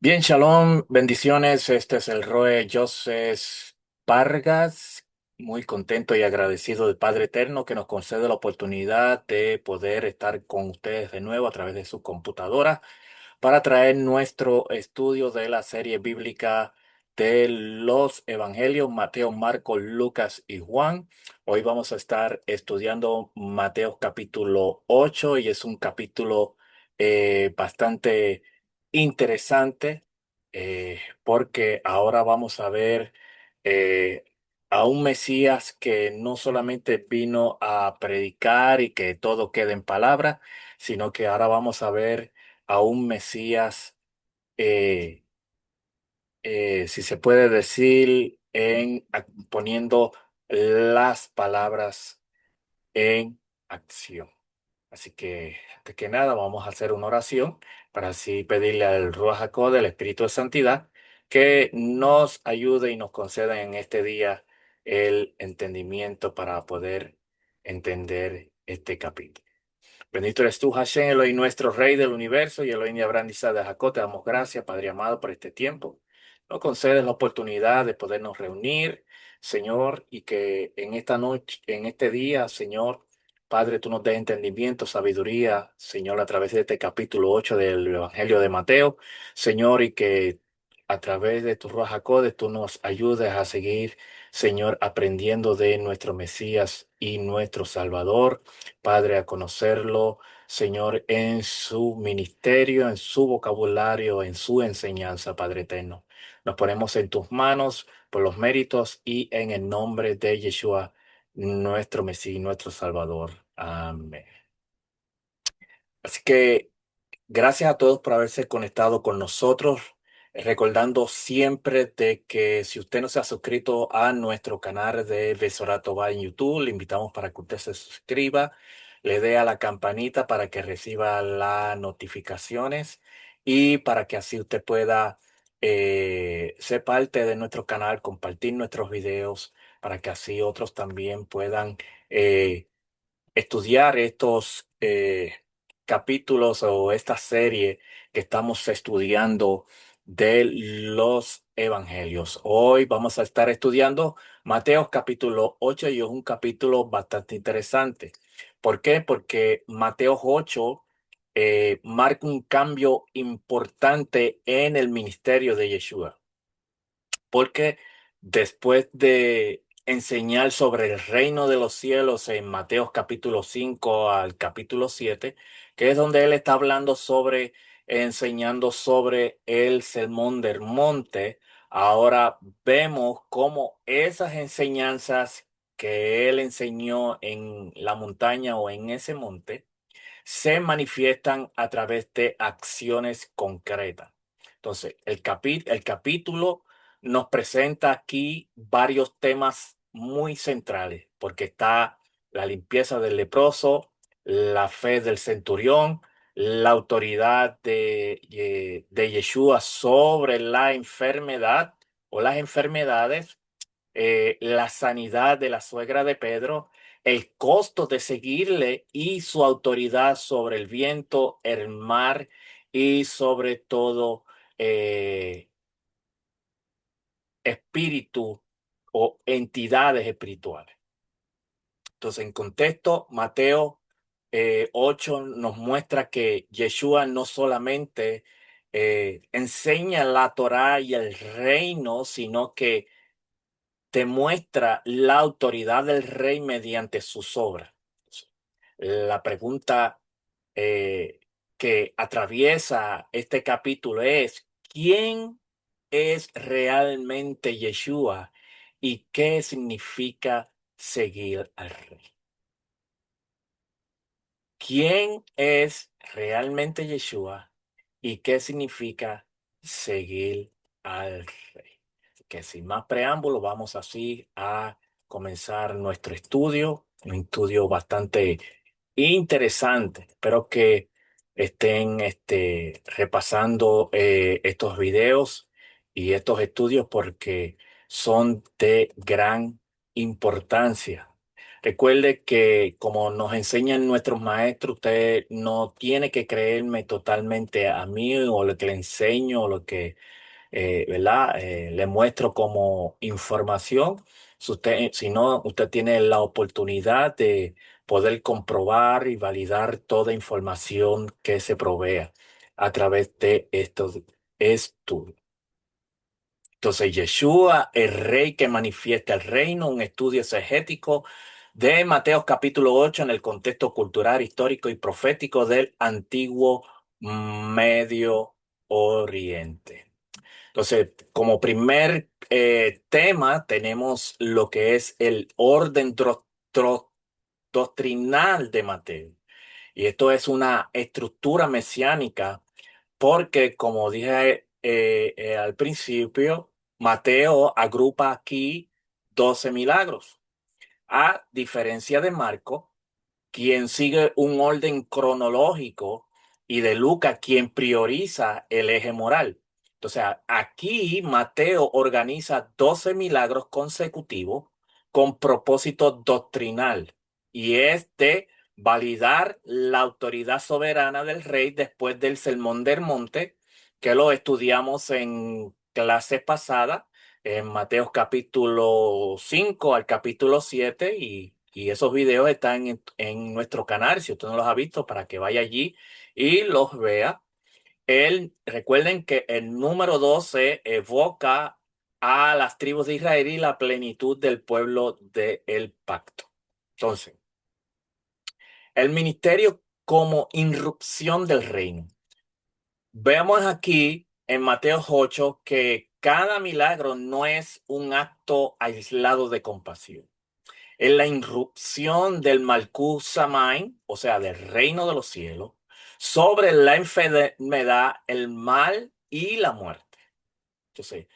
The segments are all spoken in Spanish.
Bien, Shalom, bendiciones. Este es el Roe Joseph Vargas, muy contento y agradecido del Padre Eterno que nos concede la oportunidad de poder estar con ustedes de nuevo a través de su computadora para traer nuestro estudio de la serie bíblica de los Evangelios, Mateo, Marcos, Lucas y Juan. Hoy vamos a estar estudiando Mateo capítulo 8 y es un capítulo bastante interesante porque ahora vamos a ver eh, a un Mesías que no solamente vino a predicar y que todo quede en palabras, sino que ahora vamos a ver a un Mesías, eh, si se puede decir, poniendo las palabras en acción. Así que, antes que nada, vamos a hacer una oración para así pedirle al Ruach HaKodesh, del Espíritu de Santidad, que nos ayude y nos conceda en este día el entendimiento para poder entender este capítulo. Bendito eres tú, Hashem, Elohim, nuestro Rey del universo, y Elohim de Abraham, Isaac, de Jacob. Te damos gracias, Padre amado, por este tiempo. Nos concedes la oportunidad de podernos reunir, Señor, y que en esta noche, en este día, Señor, Padre, tú nos des entendimiento, sabiduría, Señor, a través de este capítulo 8 del Evangelio de Mateo, Señor, y que a través de tu Ruach HaKodesh tú nos ayudes a seguir, Señor, aprendiendo de nuestro Mesías y nuestro Salvador. Padre, a conocerlo, Señor, en su ministerio, en su vocabulario, en su enseñanza, Padre eterno. Nos ponemos en tus manos por los méritos y en el nombre de Yeshua, nuestro Mesías y nuestro Salvador. Amén. Así que gracias a todos por haberse conectado con nosotros, recordando siempre de que si usted no se ha suscrito a nuestro canal de Besorat Tobá en YouTube, le invitamos para que usted se suscriba, le dé a la campanita para que reciba las notificaciones y para que así usted pueda ser parte de nuestro canal, compartir nuestros videos, para que así otros también puedan eh, estudiar estos capítulos o esta serie que estamos estudiando de los evangelios. Hoy vamos a estar estudiando Mateo capítulo 8 y es un capítulo bastante interesante. ¿Por qué? Porque Mateo 8 marca un cambio importante en el ministerio de Yeshua, porque después de enseñar sobre el reino de los cielos en Mateo capítulo 5 al capítulo 7, que es donde él está hablando sobre, enseñando sobre el sermón del monte, ahora vemos cómo esas enseñanzas que él enseñó en la montaña o en ese monte, se manifiestan a través de acciones concretas. Entonces, el capítulo nos presenta aquí varios temas muy centrales, porque está la limpieza del leproso, la fe del centurión, la autoridad de Yeshua sobre la enfermedad o las enfermedades, la sanidad de la suegra de Pedro, el costo de seguirle y su autoridad sobre el viento, el mar y sobre todo eh, espíritu o entidades espirituales. Entonces, en contexto, Mateo 8 nos muestra que Yeshua no solamente enseña la Torá y el reino, sino que demuestra la autoridad del rey mediante sus obras. La pregunta eh, que atraviesa este capítulo es: ¿quién es realmente Yeshua y qué significa seguir al rey? ¿Quién es realmente Yeshua y qué significa seguir al Rey? Que sin más preámbulo, vamos así a comenzar nuestro estudio, un estudio bastante interesante. Espero que estén repasando estos videos y estos estudios porque son de gran importancia. Recuerde que como nos enseñan nuestros maestros, usted no tiene que creerme totalmente a mí o lo que le enseño o lo que ¿verdad? Le muestro como información. Si no, usted tiene la oportunidad de poder comprobar y validar toda información que se provea a través de estos estudios. Entonces, Yeshua, el rey que manifiesta el reino, un estudio exegético de Mateo capítulo 8 en el contexto cultural, histórico y profético del antiguo Medio Oriente. Entonces, como primer tema tenemos lo que es el orden doctrinal de Mateo. Y esto es una estructura mesiánica porque, como dije al principio, Mateo agrupa aquí 12 milagros. A diferencia de Marco, quien sigue un orden cronológico, y de Lucas, quien prioriza el eje moral. Entonces, aquí Mateo organiza 12 milagros consecutivos con propósito doctrinal, y es de validar la autoridad soberana del rey después del Sermón del Monte, que lo estudiamos en clases pasadas en Mateo capítulo 5 al capítulo 7 y esos videos están en nuestro canal, si usted no los ha visto, para que vaya allí y los vea. Recuerden que el número 12 evoca a las tribus de Israel y la plenitud del pueblo del pacto. Entonces, el ministerio como irrupción del reino. Vemos aquí en Mateo 8 que cada milagro no es un acto aislado de compasión. Es la irrupción del Malkuth Samain, o sea, del reino de los cielos, sobre la enfermedad, el mal y la muerte. Entonces,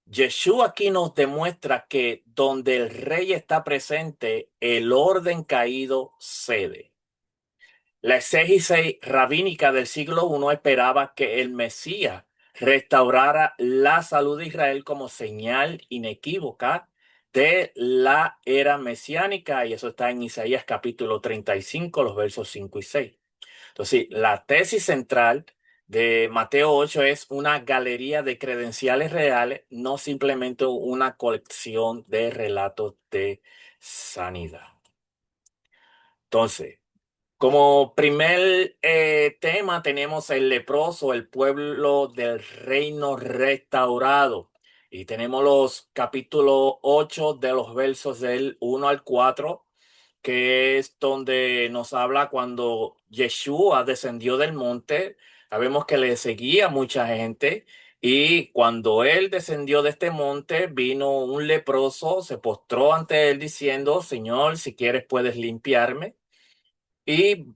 Yeshua aquí nos demuestra que donde el rey está presente, el orden caído cede. La exégesis rabínica del siglo I esperaba que el Mesías restaurara la salud de Israel como señal inequívoca de la era mesiánica, y eso está en Isaías capítulo 35, los versos 5 y 6. Entonces, la tesis central de Mateo 8 es una galería de credenciales reales, no simplemente una colección de relatos de sanidad. Entonces, como primer tema tenemos el leproso, el pueblo del reino restaurado. Y tenemos los capítulos 8 de los versos del 1 al 4, que es donde nos habla cuando Yeshua descendió del monte. Sabemos que le seguía mucha gente, y cuando él descendió de este monte, vino un leproso, se postró ante él diciendo: Señor, si quieres puedes limpiarme. Y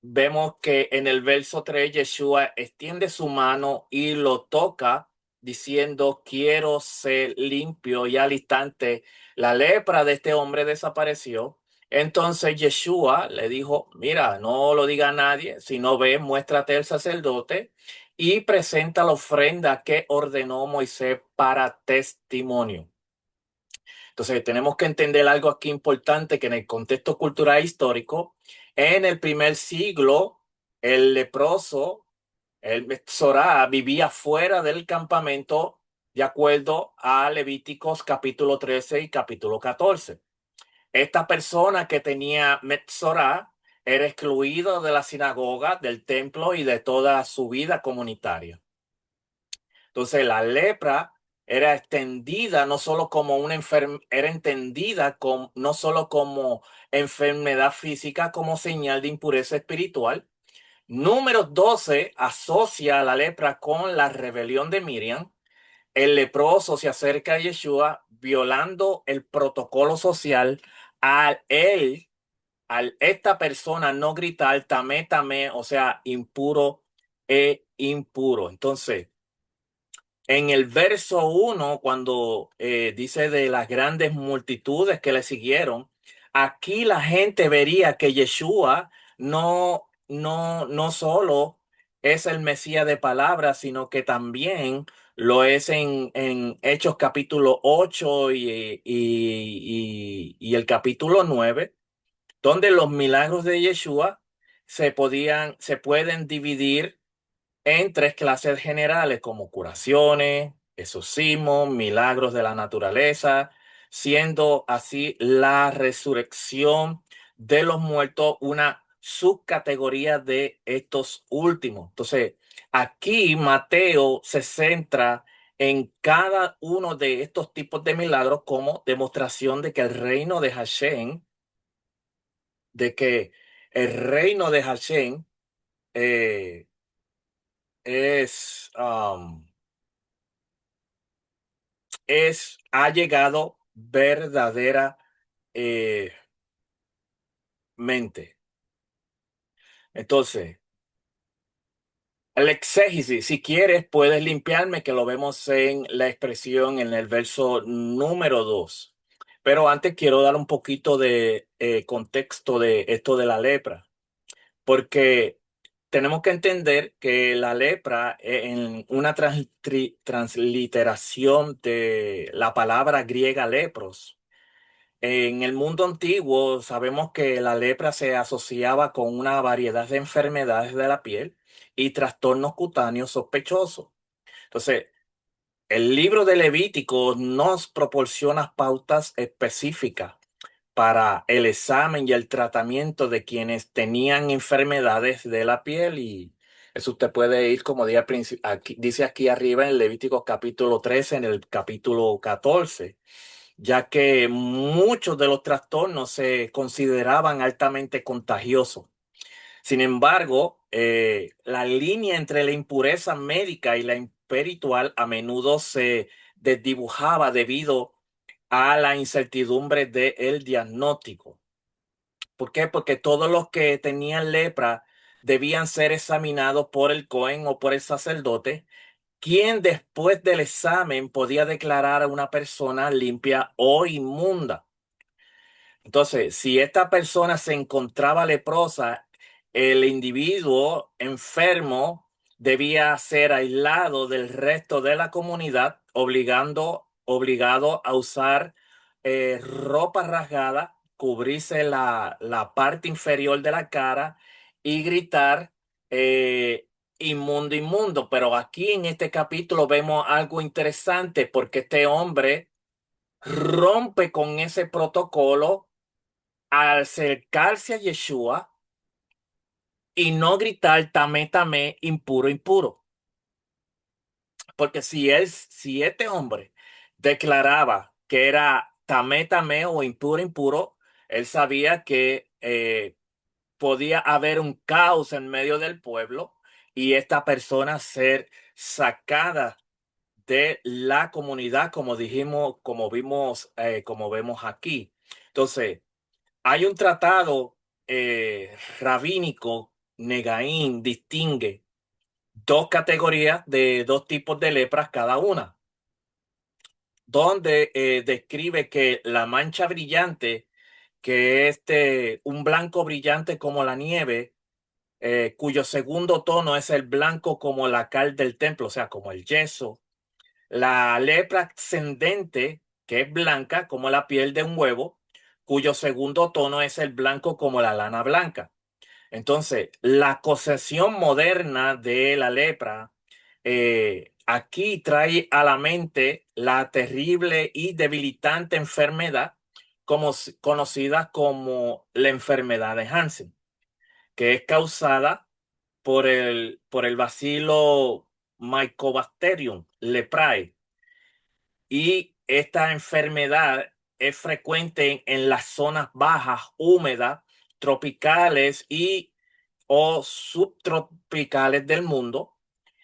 vemos que en el verso 3 Yeshua extiende su mano y lo toca diciendo: quiero ser limpio. Y al instante la lepra de este hombre desapareció. Entonces Yeshua le dijo: mira, no lo diga a nadie, sino ve, muéstrate al sacerdote y presenta la ofrenda que ordenó Moisés para testimonio. Entonces, tenemos que entender algo aquí importante, que en el contexto cultural e histórico, en el primer siglo, el leproso, el Metzorá, vivía fuera del campamento de acuerdo a Levíticos capítulo 13 y capítulo 14. Esta persona que tenía Metzorá era excluido de la sinagoga, del templo y de toda su vida comunitaria. Entonces, la lepra era extendida no solo como una era entendida no solo como enfermedad física, como señal de impureza espiritual. Número 12 asocia a la lepra con la rebelión de Miriam. El leproso se acerca a Yeshua violando el protocolo social al él, al esta persona no gritar tamé, tamé, o sea, impuro e impuro. Entonces, en el verso 1, cuando dice de las grandes multitudes que le siguieron, aquí la gente vería que Yeshua no solo es el Mesías de palabras, sino que también lo es en Hechos capítulo 8 y el capítulo 9. donde los milagros de Yeshua se pueden dividir en tres clases generales, como curaciones, exorcismos, milagros de la naturaleza, siendo así la resurrección de los muertos una subcategoría de estos últimos. Entonces, aquí Mateo se centra en cada uno de estos tipos de milagros como demostración de que el reino de Hashem, de que el reino de Hashem eh, es, ha llegado verdaderamente. Entonces, el exégesis, si quieres, puedes limpiarme, que lo vemos en la expresión en el verso número 2. Pero antes quiero dar un poquito de contexto de esto de la lepra, porque tenemos que entender que la lepra, en una transliteración de la palabra griega lepros, en el mundo antiguo sabemos que la lepra se asociaba con una variedad de enfermedades de la piel y trastornos cutáneos sospechosos. Entonces, el libro de Levítico nos proporciona pautas específicas para el examen y el tratamiento de quienes tenían enfermedades de la piel, y eso usted puede ir, como dice aquí arriba en Levítico capítulo 13, en el capítulo 14, ya que muchos de los trastornos se consideraban altamente contagiosos. Sin embargo, la línea entre la impureza médica y la espiritual a menudo se desdibujaba debido a la incertidumbre del diagnóstico. ¿Por qué? Porque todos los que tenían lepra debían ser examinados por el Cohen o por el sacerdote, quien después del examen podía declarar a una persona limpia o inmunda. Entonces, si esta persona se encontraba leprosa, el individuo enfermo debía ser aislado del resto de la comunidad, obligado a usar ropa rasgada, cubrirse la parte inferior de la cara y gritar inmundo, inmundo. Pero aquí en este capítulo vemos algo interesante, porque este hombre rompe con ese protocolo al acercarse a Yeshua y no gritar tamé, tamé, impuro, impuro. Porque si este hombre declaraba que era tamé, tamé o impuro, impuro, él sabía que podía haber un caos en medio del pueblo y esta persona ser sacada de la comunidad, como dijimos, como vimos, como vemos aquí. Entonces, hay un tratado rabínico, Negaín, distingue dos categorías de dos tipos de lepras cada una, donde describe que la mancha brillante, que es un blanco brillante como la nieve, cuyo segundo tono es el blanco como la cal del templo, o sea, como el yeso. La lepra ascendente, que es blanca como la piel de un huevo, cuyo segundo tono es el blanco como la lana blanca. Entonces, la concepción moderna de la lepra aquí trae a la mente la terrible y debilitante enfermedad conocida como la enfermedad de Hansen, que es causada por el bacilo Mycobacterium leprae, y esta enfermedad es frecuente en las zonas bajas, húmedas, tropicales y o subtropicales del mundo,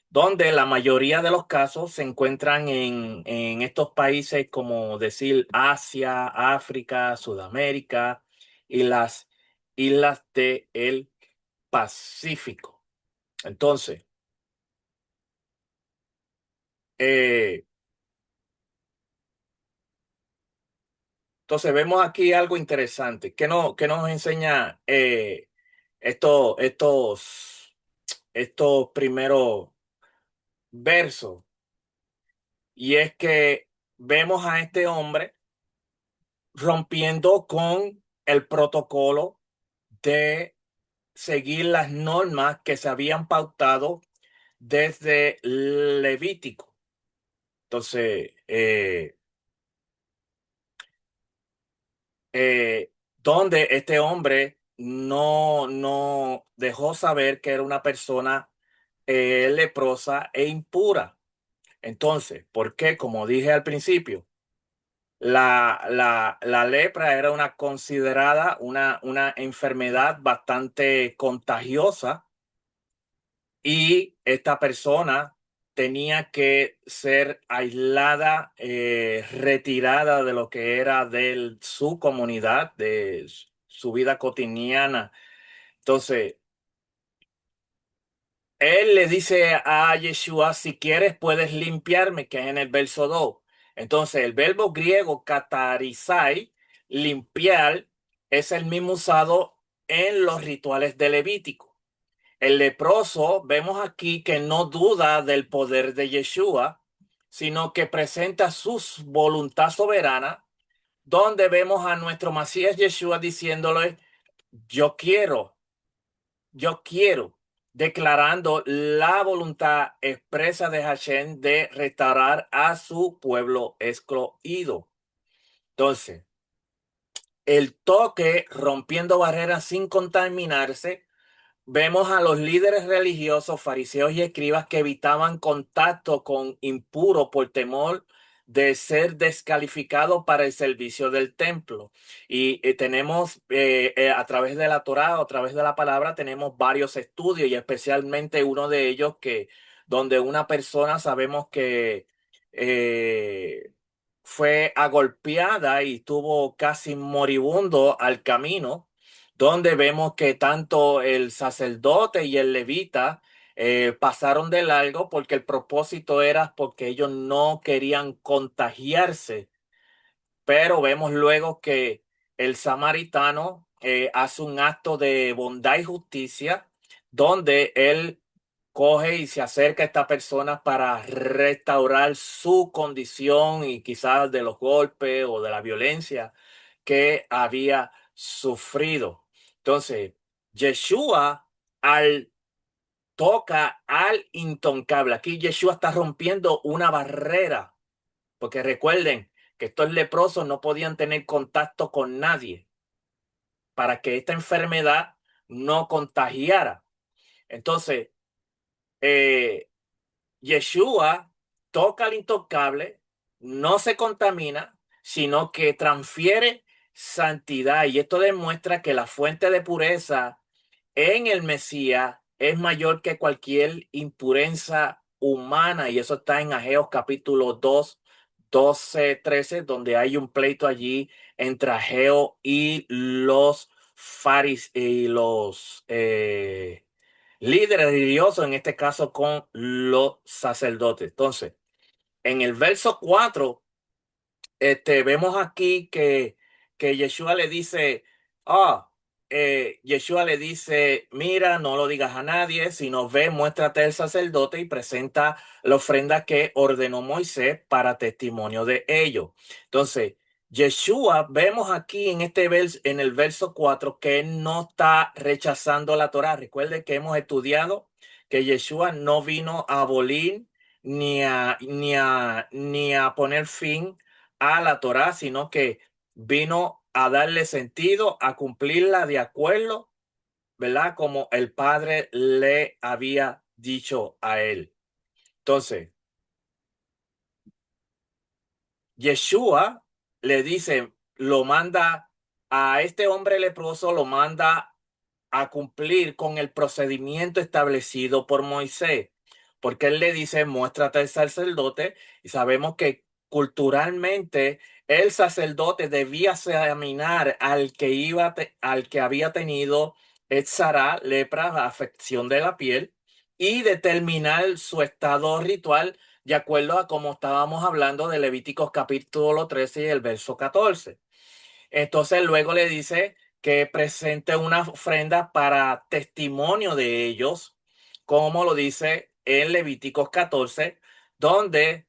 donde la mayoría de los casos se encuentran en estos países como decir Asia, África, Sudamérica y las islas del Pacífico. Entonces, eh, vemos aquí algo interesante. ¿Qué nos enseña estos primeros versos? Y es que vemos a este hombre rompiendo con el protocolo de seguir las normas que se habían pautado desde Levítico. Entonces, donde este hombre no dejó saber que era una persona leprosa e impura. Entonces, ¿por qué? Como dije al principio, la lepra era una considerada una enfermedad bastante contagiosa y esta persona tenía que ser aislada, retirada de lo que era de su comunidad, de su vida cotidiana. Entonces, él le dice a Yeshua, si quieres puedes limpiarme, que es en el verso 2. Entonces, el verbo griego katarizai, limpiar, es el mismo usado en los rituales de Levítico. El leproso, vemos aquí que no duda del poder de Yeshua, sino que presenta su voluntad soberana, donde vemos a nuestro Mesías Yeshua diciéndole, yo quiero, yo quiero, declarando la voluntad expresa de Hashem de restaurar a su pueblo excluido. Entonces, el toque rompiendo barreras sin contaminarse. Vemos a los líderes religiosos, fariseos y escribas que evitaban contacto con impuros por temor de ser descalificados para el servicio del templo. Y tenemos a través de la Torá, a través de la palabra, tenemos varios estudios y especialmente uno de ellos que donde una persona sabemos que fue agolpeada y estuvo casi moribundo al camino, donde vemos que tanto el sacerdote y el levita pasaron de largo porque el propósito era porque ellos no querían contagiarse, pero vemos luego que el samaritano hace un acto de bondad y justicia donde él coge y se acerca a esta persona para restaurar su condición y quizás de los golpes o de la violencia que había sufrido. Entonces, Yeshua al toca al intoncable. Aquí Yeshua está rompiendo una barrera, porque recuerden que estos leprosos no podían tener contacto con nadie para que esta enfermedad no contagiara. Entonces, eh, Yeshua toca al intocable, no se contamina, sino que transfiere santidad. Y esto demuestra que la fuente de pureza en el Mesías es mayor que cualquier impureza humana. Y eso está en Ageo capítulo 2, 12, 13, donde hay un pleito allí entre Ageo y los faris y los líderes religiosos, en este caso con los sacerdotes. Entonces, en el verso 4 vemos aquí que Yeshua le dice, Yeshua le dice, mira, no lo digas a nadie, sino ve, muéstrate al sacerdote y presenta la ofrenda que ordenó Moisés para testimonio de ello. Entonces, Yeshua, vemos aquí en este en el verso 4 que él no está rechazando la Torá. Recuerde que hemos estudiado que Yeshua no vino a abolir ni a poner fin a la Torá, sino que vino a darle sentido, a cumplirla de acuerdo, ¿verdad? Como el Padre le había dicho a él. Entonces, Yeshua le dice, lo manda a este hombre leproso, lo manda a cumplir con el procedimiento establecido por Moisés, porque él le dice, muéstrate al sacerdote, y sabemos que culturalmente el sacerdote debía examinar al que había tenido Etzara, lepra, afección de la piel, y determinar su estado ritual de acuerdo a como estábamos hablando de Levíticos capítulo 13 y el verso 14. Entonces luego le dice que presente una ofrenda para testimonio de ellos, como lo dice en Levíticos 14, donde,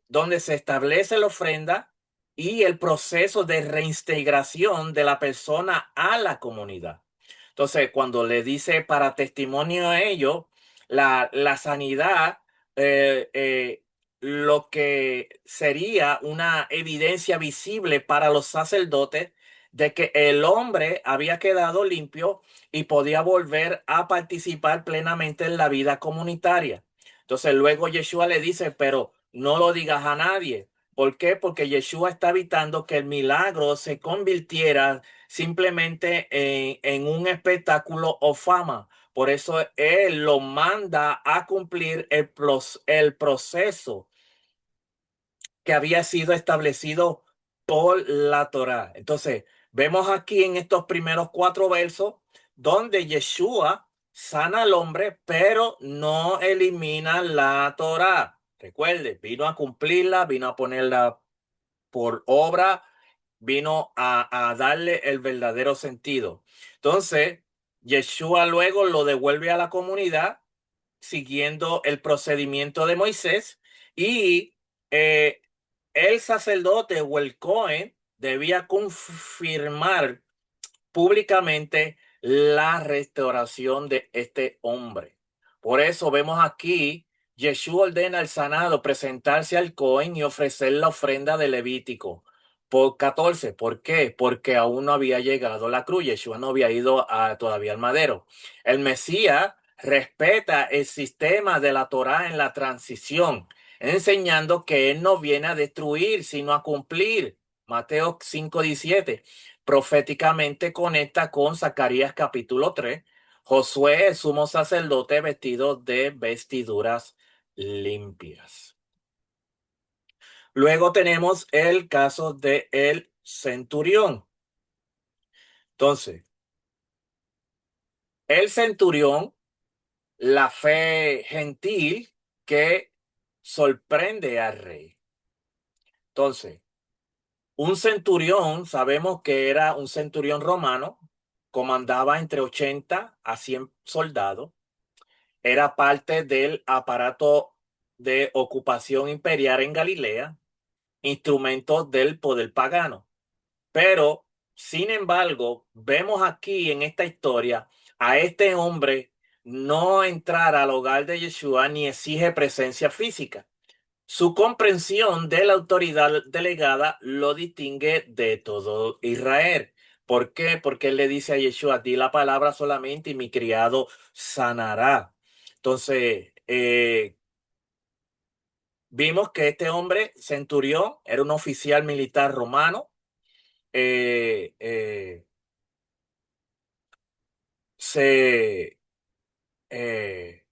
donde se establece la ofrenda y el proceso de reintegración de la persona a la comunidad. Entonces, cuando le dice para testimonio a ello, la sanidad, eh, eh, lo que sería una evidencia visible para los sacerdotes de que el hombre había quedado limpio y podía volver a participar plenamente en la vida comunitaria. Entonces, luego Yeshua le dice, pero no lo digas a nadie. ¿Por qué? Porque Yeshua está evitando que el milagro se convirtiera simplemente en un espectáculo o fama. Por eso Él lo manda a cumplir el proceso que había sido establecido por la Torá. Entonces, vemos aquí en estos primeros cuatro versos donde Yeshua sana al hombre, pero no elimina la Torá. Recuerde, vino a cumplirla, vino a ponerla por obra, vino a darle el verdadero sentido. Entonces, Yeshua luego lo devuelve a la comunidad siguiendo el procedimiento de Moisés y eh, el sacerdote o el Cohen debía confirmar públicamente la restauración de este hombre. Por eso vemos aquí, Yeshua ordena al sanado presentarse al Cohen y ofrecer la ofrenda de Levítico. Por 14, ¿por qué? Porque aún no había llegado la cruz, Yeshua no había ido todavía al madero. El Mesías respeta el sistema de la Torá en la transición, enseñando que él no viene a destruir, sino a cumplir. Mateo 5:17 proféticamente conecta con Zacarías capítulo 3. Josué, el sumo sacerdote, vestido de vestiduras limpias. Luego tenemos el caso de el centurión. Entonces, el centurión, la fe gentil que sorprende al rey. Entonces, un centurión, sabemos que era un centurión romano, comandaba entre 80 a 100 soldados. Era parte del aparato de ocupación imperial en Galilea, instrumento del poder pagano. Pero, sin embargo, vemos aquí en esta historia a este hombre no entrar al hogar de Yeshua ni exige presencia física. Su comprensión de la autoridad delegada lo distingue de todo Israel. ¿Por qué? Porque él le dice a Yeshua, di la palabra solamente y mi criado sanará. Entonces, vimos que este hombre, centurión, era un oficial militar romano. eh, eh, se, eh,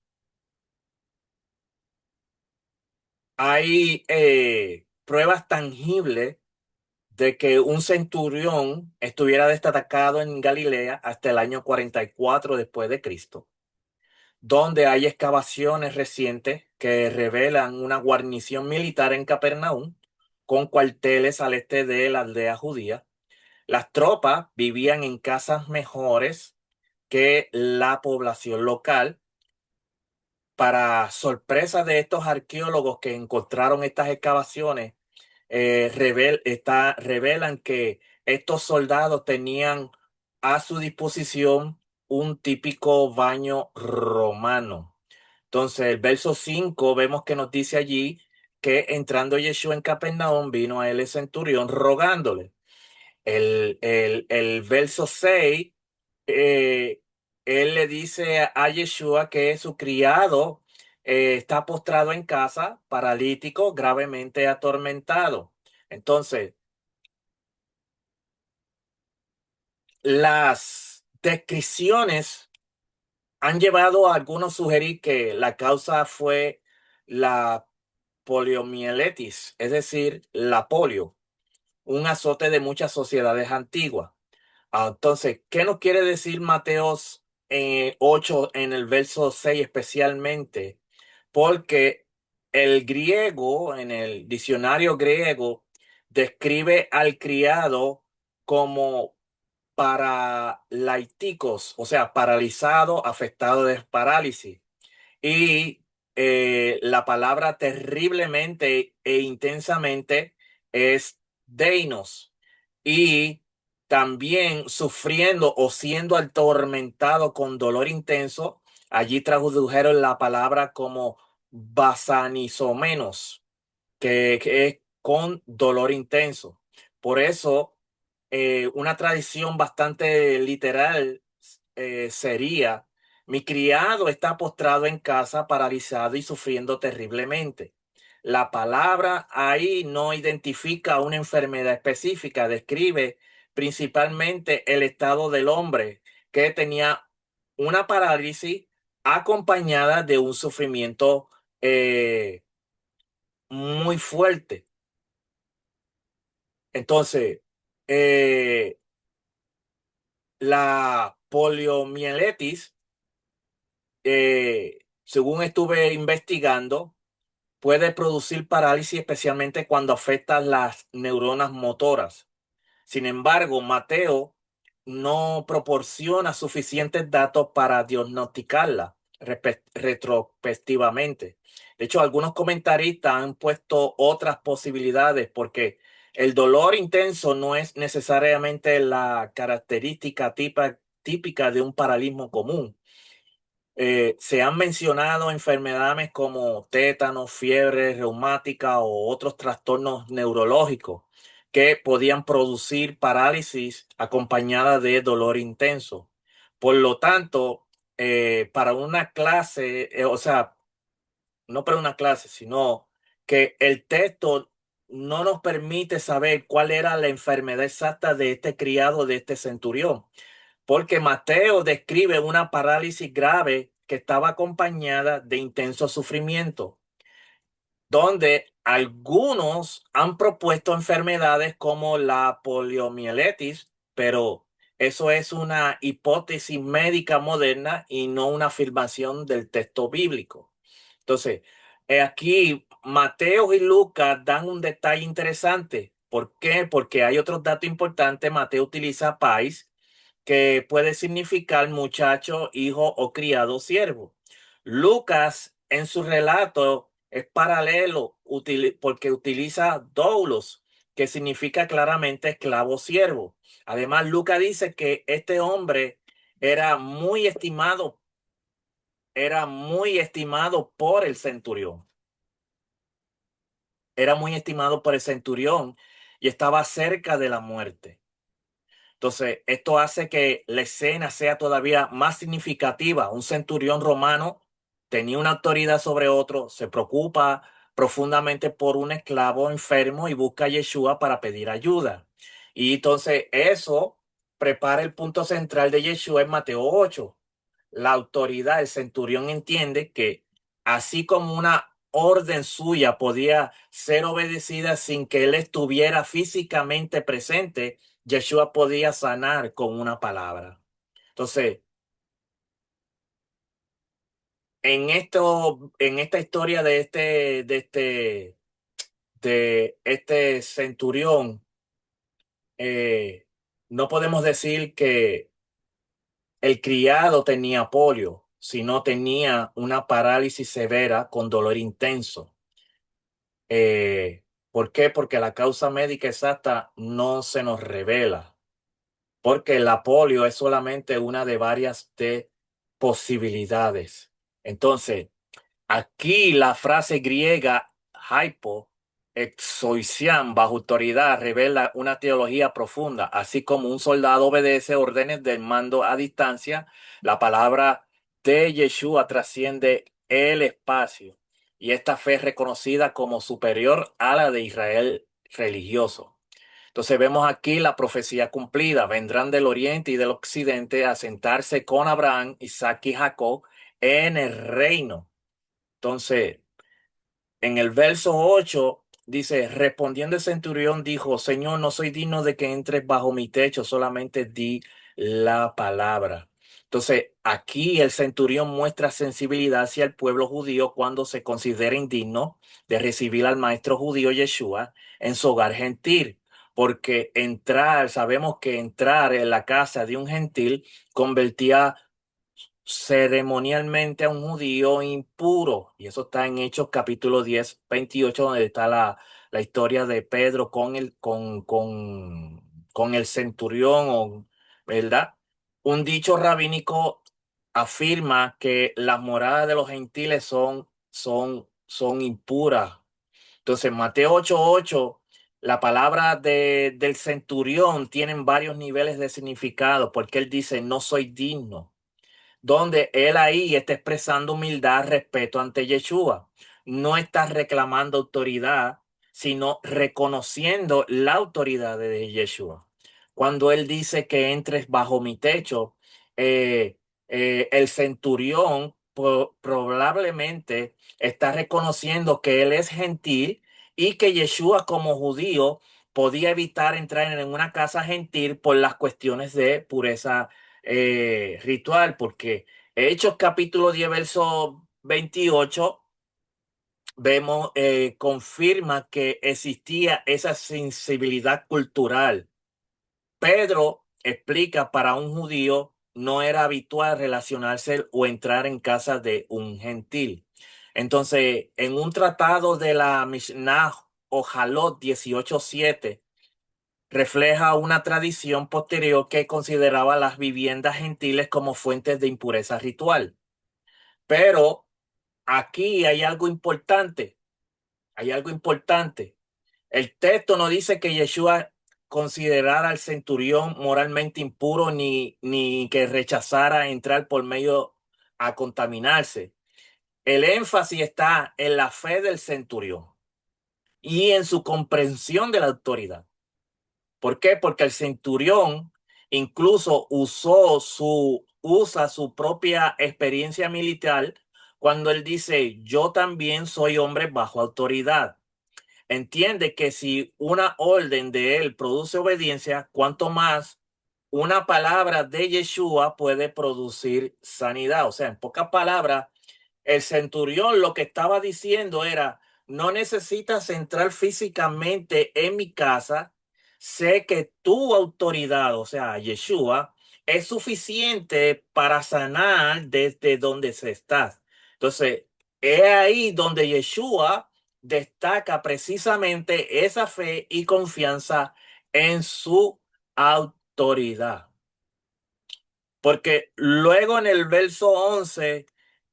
hay pruebas tangibles de que un centurión estuviera destacado en Galilea hasta el año 44 después de Cristo, donde hay excavaciones recientes que revelan una guarnición militar en Capernaum con cuarteles al este de la aldea judía. Las tropas vivían en casas mejores que la población local. Para sorpresa de estos arqueólogos que encontraron estas excavaciones, revelan que estos soldados tenían a su disposición un típico baño romano. Entonces, el verso 5 vemos que nos dice allí que entrando Yeshua en Capernaum vino a él el centurión rogándole. El verso 6, eh, él le dice a Yeshua que su criado está postrado en casa, paralítico, gravemente atormentado. Entonces, las descripciones han llevado a algunos a sugerir que la causa fue la poliomielitis, es decir, la polio, un azote de muchas sociedades antiguas. Entonces, ¿qué nos quiere decir Mateos 8 en el verso 6 especialmente? Porque el griego, en el diccionario griego, describe al criado como paralíticos, o sea, paralizado, afectado de parálisis. Y la palabra terriblemente e intensamente es Deinos, y también sufriendo o siendo atormentado con dolor intenso. Allí tradujeron la palabra como basanizomenos, que es con dolor intenso. Por eso, una tradición bastante literal sería: mi criado está postrado en casa, paralizado y sufriendo terriblemente. La palabra ahí no identifica una enfermedad específica, describe principalmente el estado del hombre, que tenía una parálisis acompañada de un sufrimiento muy fuerte. Entonces, eh, la poliomielitis, según estuve investigando, puede producir parálisis, especialmente cuando afecta las neuronas motoras. Sin embargo, Mateo no proporciona suficientes datos para diagnosticarla retrospectivamente. De hecho, algunos comentaristas han puesto otras posibilidades, porque el dolor intenso no es necesariamente la característica típica de un paralismo común. Se han mencionado enfermedades como tétano, fiebre reumática o otros trastornos neurológicos que podían producir parálisis acompañada de dolor intenso. Por lo tanto, para una clase, o sea, no para una clase, sino que el texto no nos permite saber cuál era la enfermedad exacta de este criado, de este centurión, porque Mateo describe una parálisis grave que estaba acompañada de intenso sufrimiento, donde algunos han propuesto enfermedades como la poliomielitis, pero eso es una hipótesis médica moderna y no una afirmación del texto bíblico. Entonces, aquí Mateo y Lucas dan un detalle interesante. ¿Por qué? Porque hay otros datos importantes. Mateo utiliza pais, que puede significar muchacho, hijo o criado siervo. Lucas, en su relato, es paralelo porque utiliza doulos, que significa claramente esclavo siervo. Además, Lucas dice que este hombre era muy estimado, era muy estimado por el centurión. Era muy estimado por el centurión y estaba cerca de la muerte. Entonces, esto hace que la escena sea todavía más significativa. Un centurión romano tenía una autoridad sobre otro, se preocupa profundamente por un esclavo enfermo y busca a Yeshua para pedir ayuda. Y entonces eso prepara el punto central de Yeshua en Mateo 8. La autoridad, el centurión entiende que así como una orden suya podía ser obedecida sin que él estuviera físicamente presente, Yeshua podía sanar con una palabra. Entonces, en esta historia de este centurión, no podemos decir que el criado tenía polio, sino tenía una parálisis severa con dolor intenso. ¿Por qué? Porque la causa médica exacta no se nos revela, porque la polio es solamente una de varias de posibilidades. Entonces, aquí la frase griega hypo, exoisian, bajo autoridad, revela una teología profunda. Así como un soldado obedece órdenes del mando a distancia, la palabra de Yeshua trasciende el espacio, y esta fe es reconocida como superior a la de Israel religioso. Entonces vemos aquí la profecía cumplida: vendrán del oriente y del occidente a sentarse con Abraham, Isaac y Jacob en el reino. Entonces, en el verso 8 dice: respondiendo el centurión dijo, Señor, no soy digno de que entres bajo mi techo, solamente di la palabra. Entonces, aquí el centurión muestra sensibilidad hacia el pueblo judío cuando se considera indigno de recibir al maestro judío Yeshua en su hogar gentil, porque entrar, sabemos que entrar en la casa de un gentil convertía ceremonialmente a un judío impuro. Y eso está en Hechos capítulo 10 28, donde está la historia de Pedro con el centurión, ¿verdad? Un dicho rabínico afirma que las moradas de los gentiles son impuras. Entonces, Mateo 8:8, la palabra del centurión tienen varios niveles de significado, porque él dice, no soy digno, donde él ahí está expresando humildad, respeto ante Yeshua. No está reclamando autoridad, sino reconociendo la autoridad de Yeshua. Cuando él dice que entres bajo mi techo, eh, el centurión probablemente está reconociendo que él es gentil y que Yeshua como judío podía evitar entrar en una casa gentil por las cuestiones de pureza ritual, porque Hechos capítulo 10 verso 28 vemos, confirma que existía esa sensibilidad cultural. Pedro explica para un judío no era habitual relacionarse o entrar en casa de un gentil. Entonces, en un tratado de la Mishnah o Jalot 18:7 refleja una tradición posterior que consideraba las viviendas gentiles como fuentes de impureza ritual. Pero aquí hay algo importante. El texto no dice que Yeshua considerara al centurión moralmente impuro ni que rechazara entrar por medio a contaminarse. El énfasis está en la fe del centurión y en su comprensión de la autoridad. ¿Por qué? Porque el centurión incluso usa su propia experiencia militar cuando él dice, yo también soy hombre bajo autoridad. Entiende que si una orden de él produce obediencia, cuanto más una palabra de Yeshua puede producir sanidad. O sea, en pocas palabras, el centurión lo que estaba diciendo era, no necesitas entrar físicamente en mi casa, sé que tu autoridad, o sea, Yeshua, es suficiente para sanar desde donde se está. Entonces, es ahí donde Yeshua destaca precisamente esa fe y confianza en su autoridad. Porque luego en el verso 11,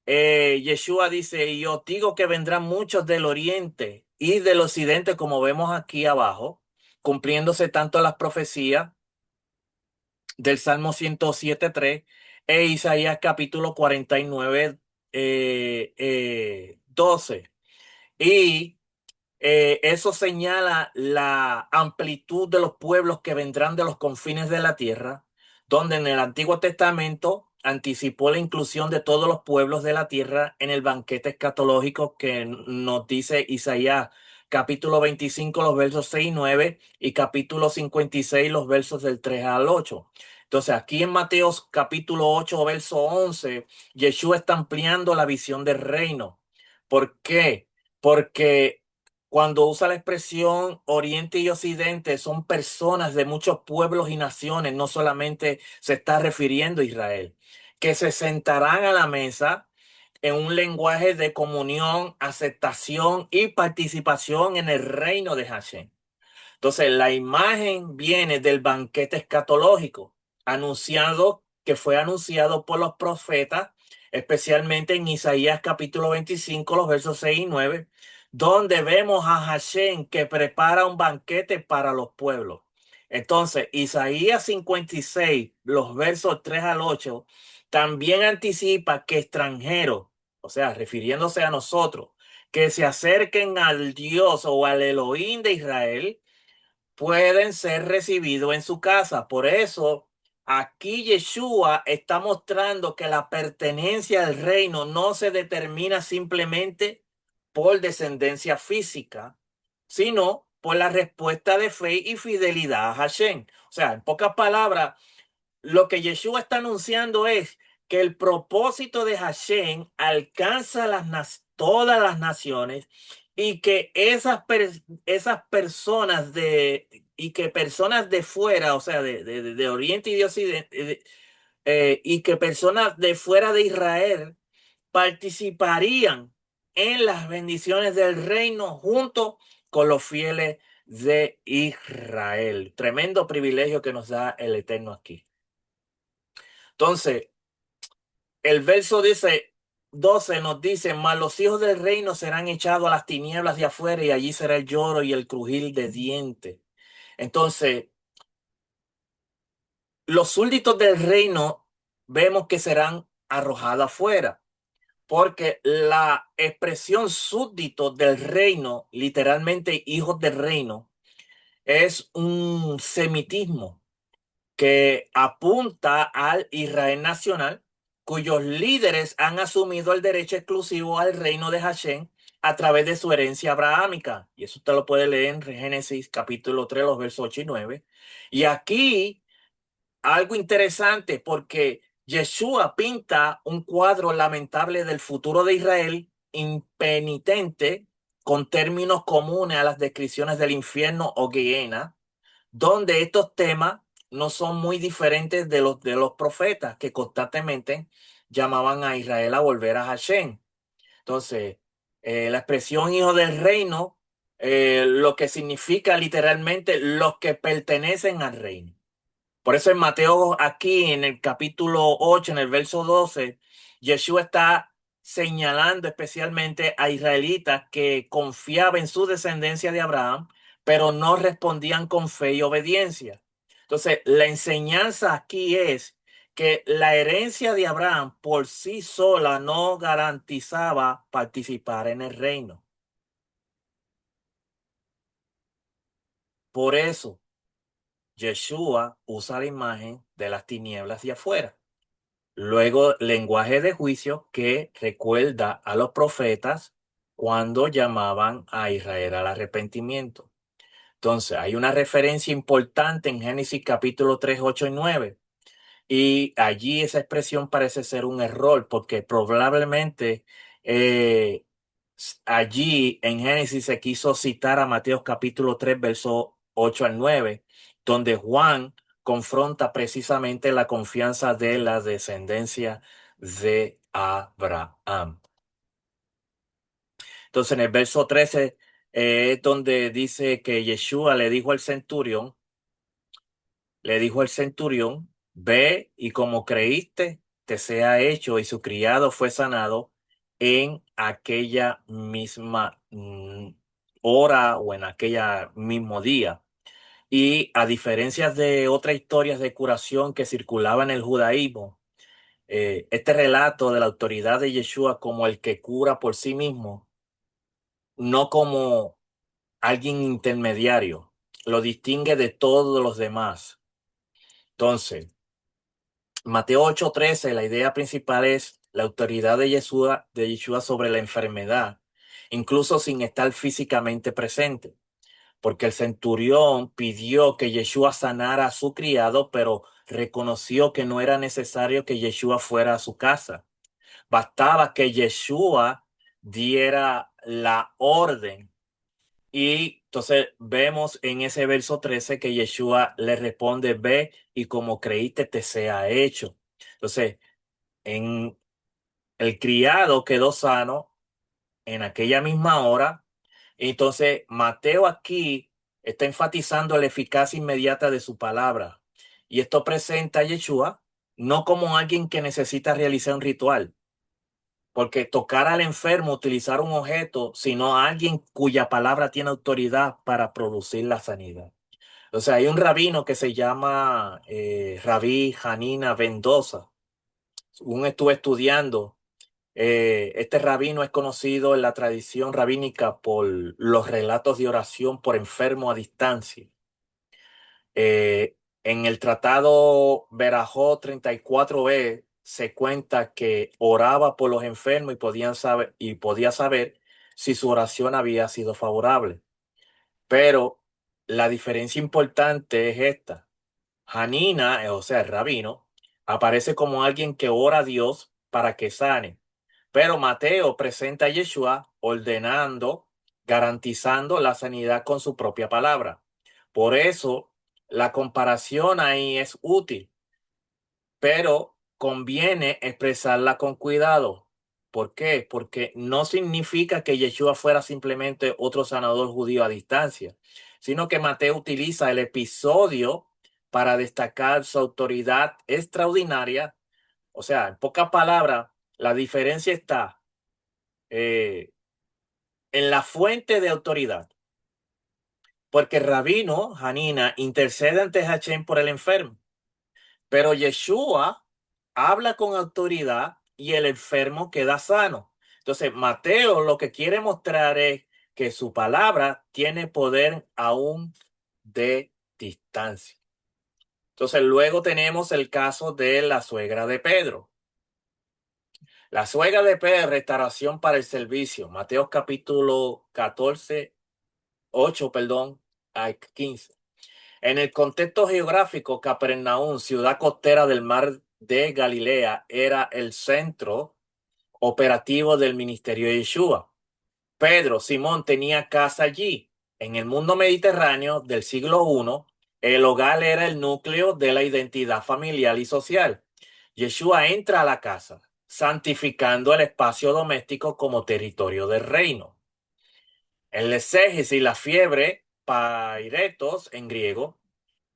Yeshua dice, y os digo que vendrán muchos del oriente y del occidente, como vemos aquí abajo, cumpliéndose tanto las profecías del Salmo 107:3 e Isaías capítulo 49, 12. Y eso señala la amplitud de los pueblos que vendrán de los confines de la tierra, donde en el Antiguo Testamento anticipó la inclusión de todos los pueblos de la tierra en el banquete escatológico que nos dice Isaías capítulo 25, los versos 6 y 9, y capítulo 56, los versos del 3 al 8. Entonces, aquí en Mateo capítulo 8, verso 11, Yeshua está ampliando la visión del reino. ¿Por qué? Porque cuando usa la expresión Oriente y Occidente, son personas de muchos pueblos y naciones, no solamente se está refiriendo a Israel, que se sentarán a la mesa en un lenguaje de comunión, aceptación y participación en el reino de Hashem. Entonces, la imagen viene del banquete escatológico, anunciado, que fue anunciado por los profetas, especialmente en Isaías capítulo 25, los versos 6 y 9, donde vemos a Hashem que prepara un banquete para los pueblos. Entonces, Isaías 56, los versos 3 al 8, también anticipa que extranjeros, o sea, refiriéndose a nosotros, que se acerquen al Dios o al Elohim de Israel, pueden ser recibidos en su casa. Por eso, aquí Yeshua está mostrando que la pertenencia al reino no se determina simplemente por descendencia física, sino por la respuesta de fe y fidelidad a Hashem. O sea, en pocas palabras, lo que Yeshua está anunciando es que el propósito de Hashem alcanza todas las naciones y que esas personas y que personas de fuera, o sea, de Oriente y de Occidente, y que personas de fuera de Israel participarían en las bendiciones del reino junto con los fieles de Israel. Tremendo privilegio que nos da el Eterno aquí. Entonces, el verso dice, 12 nos dice, mas los hijos del reino serán echados a las tinieblas de afuera y allí será el lloro y el crujir de dientes. Entonces, los súbditos del reino vemos que serán arrojados afuera, porque la expresión súbdito del reino, literalmente hijos del reino, es un semitismo que apunta al Israel nacional, cuyos líderes han asumido el derecho exclusivo al reino de Hashem a través de su herencia abrahámica. Y eso usted lo puede leer en Génesis capítulo 3, los versos 8 y 9. Y aquí algo interesante porque Yeshua pinta un cuadro lamentable del futuro de Israel impenitente con términos comunes a las descripciones del infierno o Gehenna, donde estos temas no son muy diferentes de los profetas que constantemente llamaban a Israel a volver a Hashem. Entonces, la expresión hijo del reino, lo que significa literalmente los que pertenecen al reino. Por eso en Mateo, aquí en el capítulo 8 en el verso 12, Yeshua está señalando especialmente a israelitas que confiaban en su descendencia de Abraham, pero no respondían con fe y obediencia. Entonces, la enseñanza aquí es que la herencia de Abraham por sí sola no garantizaba participar en el reino. Por eso, Yeshua usa la imagen de las tinieblas de afuera. Luego, lenguaje de juicio que recuerda a los profetas cuando llamaban a Israel al arrepentimiento. Entonces, hay una referencia importante en Génesis capítulo 3, 8 y 9. Y allí esa expresión parece ser un error porque probablemente eh, allí en Génesis se quiso citar a Mateo capítulo 3 verso 8 al 9 donde Juan confronta precisamente la confianza de la descendencia de Abraham. Entonces en el verso 13 es donde dice que Yeshua le dijo el centurión, ve y como creíste, te sea hecho, y su criado fue sanado en aquella misma hora o en aquella mismo día. Y a diferencia de otras historias de curación que circulaban en el judaísmo, este relato de la autoridad de Yeshua como el que cura por sí mismo, no como alguien intermediario, lo distingue de todos los demás. Entonces, Mateo 8:13, la idea principal es la autoridad de Yeshua sobre la enfermedad, incluso sin estar físicamente presente, porque el centurión pidió que Yeshua sanara a su criado, pero reconoció que no era necesario que Yeshua fuera a su casa. Bastaba que Yeshua diera la orden. Y entonces vemos en ese verso 13 que Yeshua le responde, ve y como creíste te sea hecho. Entonces, en el criado quedó sano en aquella misma hora. Entonces, Mateo aquí está enfatizando la eficacia inmediata de su palabra. Y esto presenta a Yeshua no como alguien que necesita realizar un ritual, porque tocar al enfermo, utilizar un objeto, sino a alguien cuya palabra tiene autoridad para producir la sanidad. O sea, hay un rabino que se llama Rabí Hanina Mendoza. Según estuve estudiando, este rabino es conocido en la tradición rabínica por los relatos de oración por enfermo a distancia. En el tratado Berajó 34b se cuenta que oraba por los enfermos y podía saber si su oración había sido favorable. Pero la diferencia importante es esta. Hanina, o sea, el rabino, aparece como alguien que ora a Dios para que sane. Pero Mateo presenta a Yeshua ordenando, garantizando la sanidad con su propia palabra. Por eso, la comparación ahí es útil, pero conviene expresarla con cuidado. ¿Por qué? Porque no significa que Yeshua fuera simplemente otro sanador judío a distancia, sino que Mateo utiliza el episodio para destacar su autoridad extraordinaria. O sea, en pocas palabras, la diferencia está en la fuente de autoridad, porque Rabino Hanina intercede ante Hachem por el enfermo, pero Yeshua habla con autoridad y el enfermo queda sano. Entonces, Mateo lo que quiere mostrar es que su palabra tiene poder aún de distancia. Entonces, luego tenemos el caso de la suegra de Pedro. La suegra de Pedro, restauración para el servicio. Mateo capítulo 14, 8, perdón, a 15. En el contexto geográfico, Capernaum, ciudad costera del mar de Galilea, era el centro operativo del ministerio de Yeshua. Pedro, Simón, tenía casa allí. En el mundo mediterráneo del siglo I, el hogar era el núcleo de la identidad familiar y social. Yeshua entra a la casa, santificando el espacio doméstico como territorio del reino. El exégesis y la fiebre, pairetos en griego,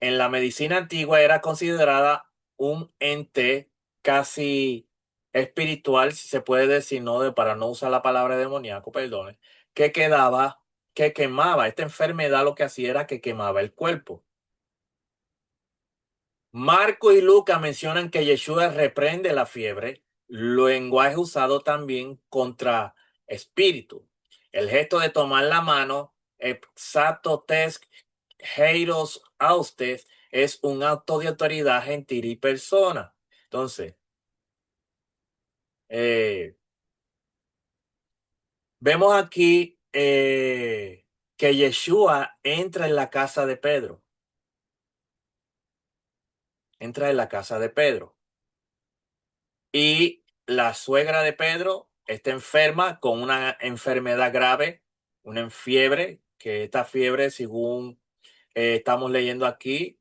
en la medicina antigua era considerada un ente casi espiritual, si se puede decir, no de, para no usar la palabra demoníaco, perdón, que quedaba, que quemaba. Esta enfermedad lo que hacía era que quemaba el cuerpo. Marco y Lucas mencionan que Yeshua reprende la fiebre, lenguaje usado también contra espíritu. El gesto de tomar la mano, exatos heiros austes, es un acto de autoridad gentil y persona. Entonces, eh, vemos aquí que Yeshua entra en la casa de Pedro, entra en la casa de Pedro. Y la suegra de Pedro está enferma con una enfermedad grave, una fiebre, que esta fiebre, según estamos leyendo aquí,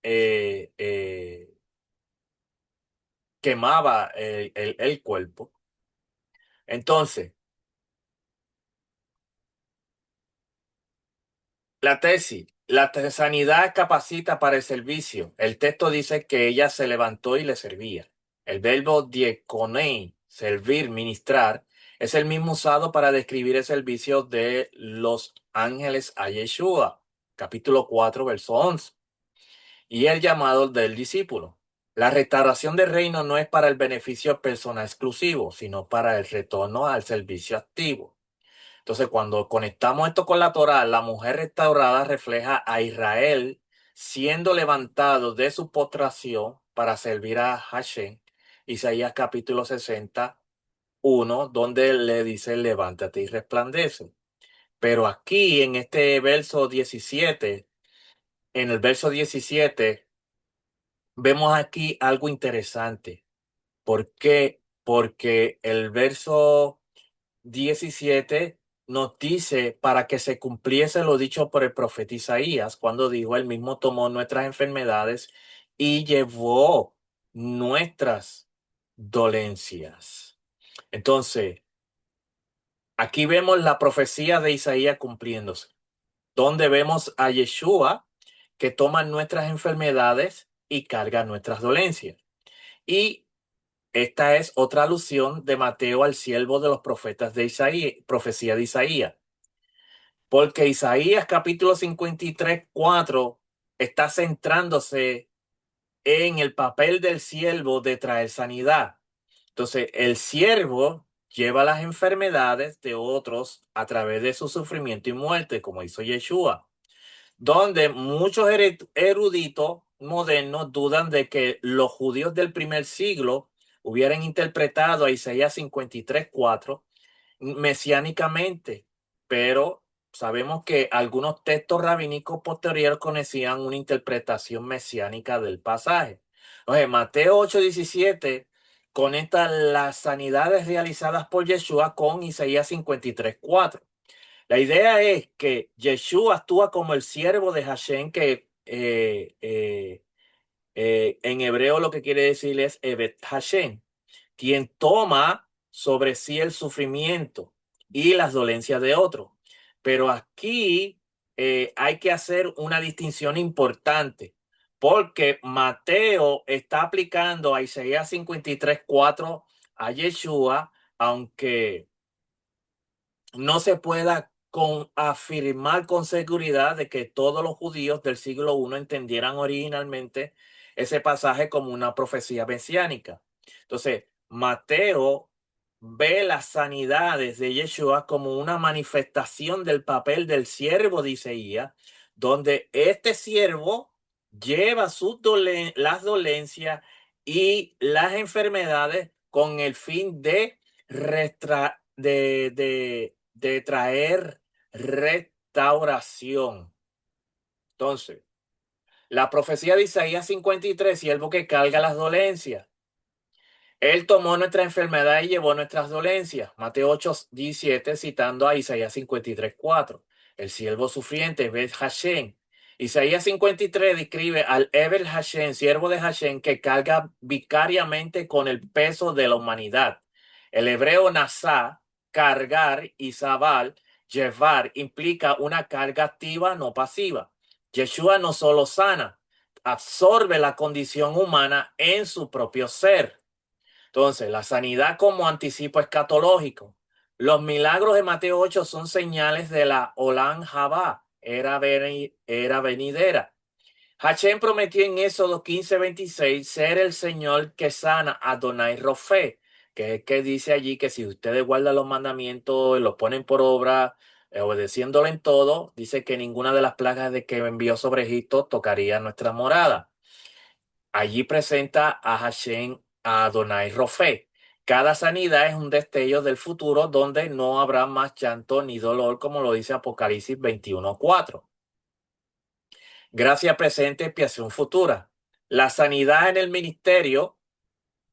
eh, eh, quemaba el cuerpo. Entonces, la tesis, sanidad capacita para el servicio. El texto dice que ella se levantó y le servía. El verbo diaconei, servir, ministrar, es el mismo usado para describir el servicio de los ángeles a Yeshua, capítulo 4, verso 11, y el llamado del discípulo. La restauración del reino no es para el beneficio personal exclusivo, sino para el retorno al servicio activo. Entonces, cuando conectamos esto con la Torá, la mujer restaurada refleja a Israel siendo levantado de su postración para servir a Hashem. Isaías capítulo 61, donde le dice, levántate y resplandece. Pero aquí, en este verso 17, en el verso 17, vemos aquí algo interesante. ¿Por qué? Porque el verso 17 nos dice para que se cumpliese lo dicho por el profeta Isaías cuando dijo, él mismo tomó nuestras enfermedades y llevó nuestras dolencias. Entonces, aquí vemos la profecía de Isaías cumpliéndose, donde vemos a Yeshua que toma nuestras enfermedades y carga nuestras dolencias. Y esta es otra alusión de Mateo al siervo de los profetas de Isaías, profecía de Isaías. Porque Isaías capítulo 53:4 está centrándose en el papel del siervo de traer sanidad. Entonces, el siervo lleva las enfermedades de otros a través de su sufrimiento y muerte, como hizo Yeshua, donde muchos eruditos modernos dudan de que los judíos del primer siglo hubieran interpretado a Isaías 53:4 mesiánicamente, pero sabemos que algunos textos rabínicos posteriores conocían una interpretación mesiánica del pasaje. Oye, Mateo 8:17 conecta las sanidades realizadas por Yeshua con Isaías 53:4. La idea es que Yeshua actúa como el siervo de Hashem, que en hebreo lo que quiere decir es Evet Hashem, quien toma sobre sí el sufrimiento y las dolencias de otros. Pero aquí hay que hacer una distinción importante, porque Mateo está aplicando a Isaías 53:4 a Yeshua, aunque no se pueda afirmar con seguridad de que todos los judíos del siglo I entendieran originalmente ese pasaje como una profecía mesiánica. Entonces, Mateo ve las sanidades de Yeshua como una manifestación del papel del siervo de Isaías, donde este siervo lleva las dolencias y las enfermedades con el fin de de traer restauración. Entonces, la profecía de Isaías 53, siervo que carga las dolencias. Él tomó nuestra enfermedad y llevó nuestras dolencias. Mateo 8:17, citando a Isaías 53:4. El siervo sufriente, Bet Hashem. Isaías 53 describe al Eber Hashem, siervo de Hashem, que carga vicariamente con el peso de la humanidad. El hebreo nasá, cargar, y sabal, llevar, implica una carga activa, no pasiva. Yeshua no solo sana, absorbe la condición humana en su propio ser. Entonces, la sanidad como anticipo escatológico. Los milagros de Mateo 8 son señales de la Olam Jabá, era venidera. Hashem prometió en Éxodo 15:26 ser el Señor que sana a Adonai Rofé, que dice allí que si ustedes guardan los mandamientos y los ponen por obra, obedeciéndolo en todo, dice que ninguna de las plagas de que envió sobre Egipto tocaría nuestra morada. Allí presenta a Hashem a Adonai Rofé. Cada sanidad es un destello del futuro donde no habrá más llanto ni dolor, como lo dice Apocalipsis 21:4. Gracia presente, expiación futura. La sanidad en el ministerio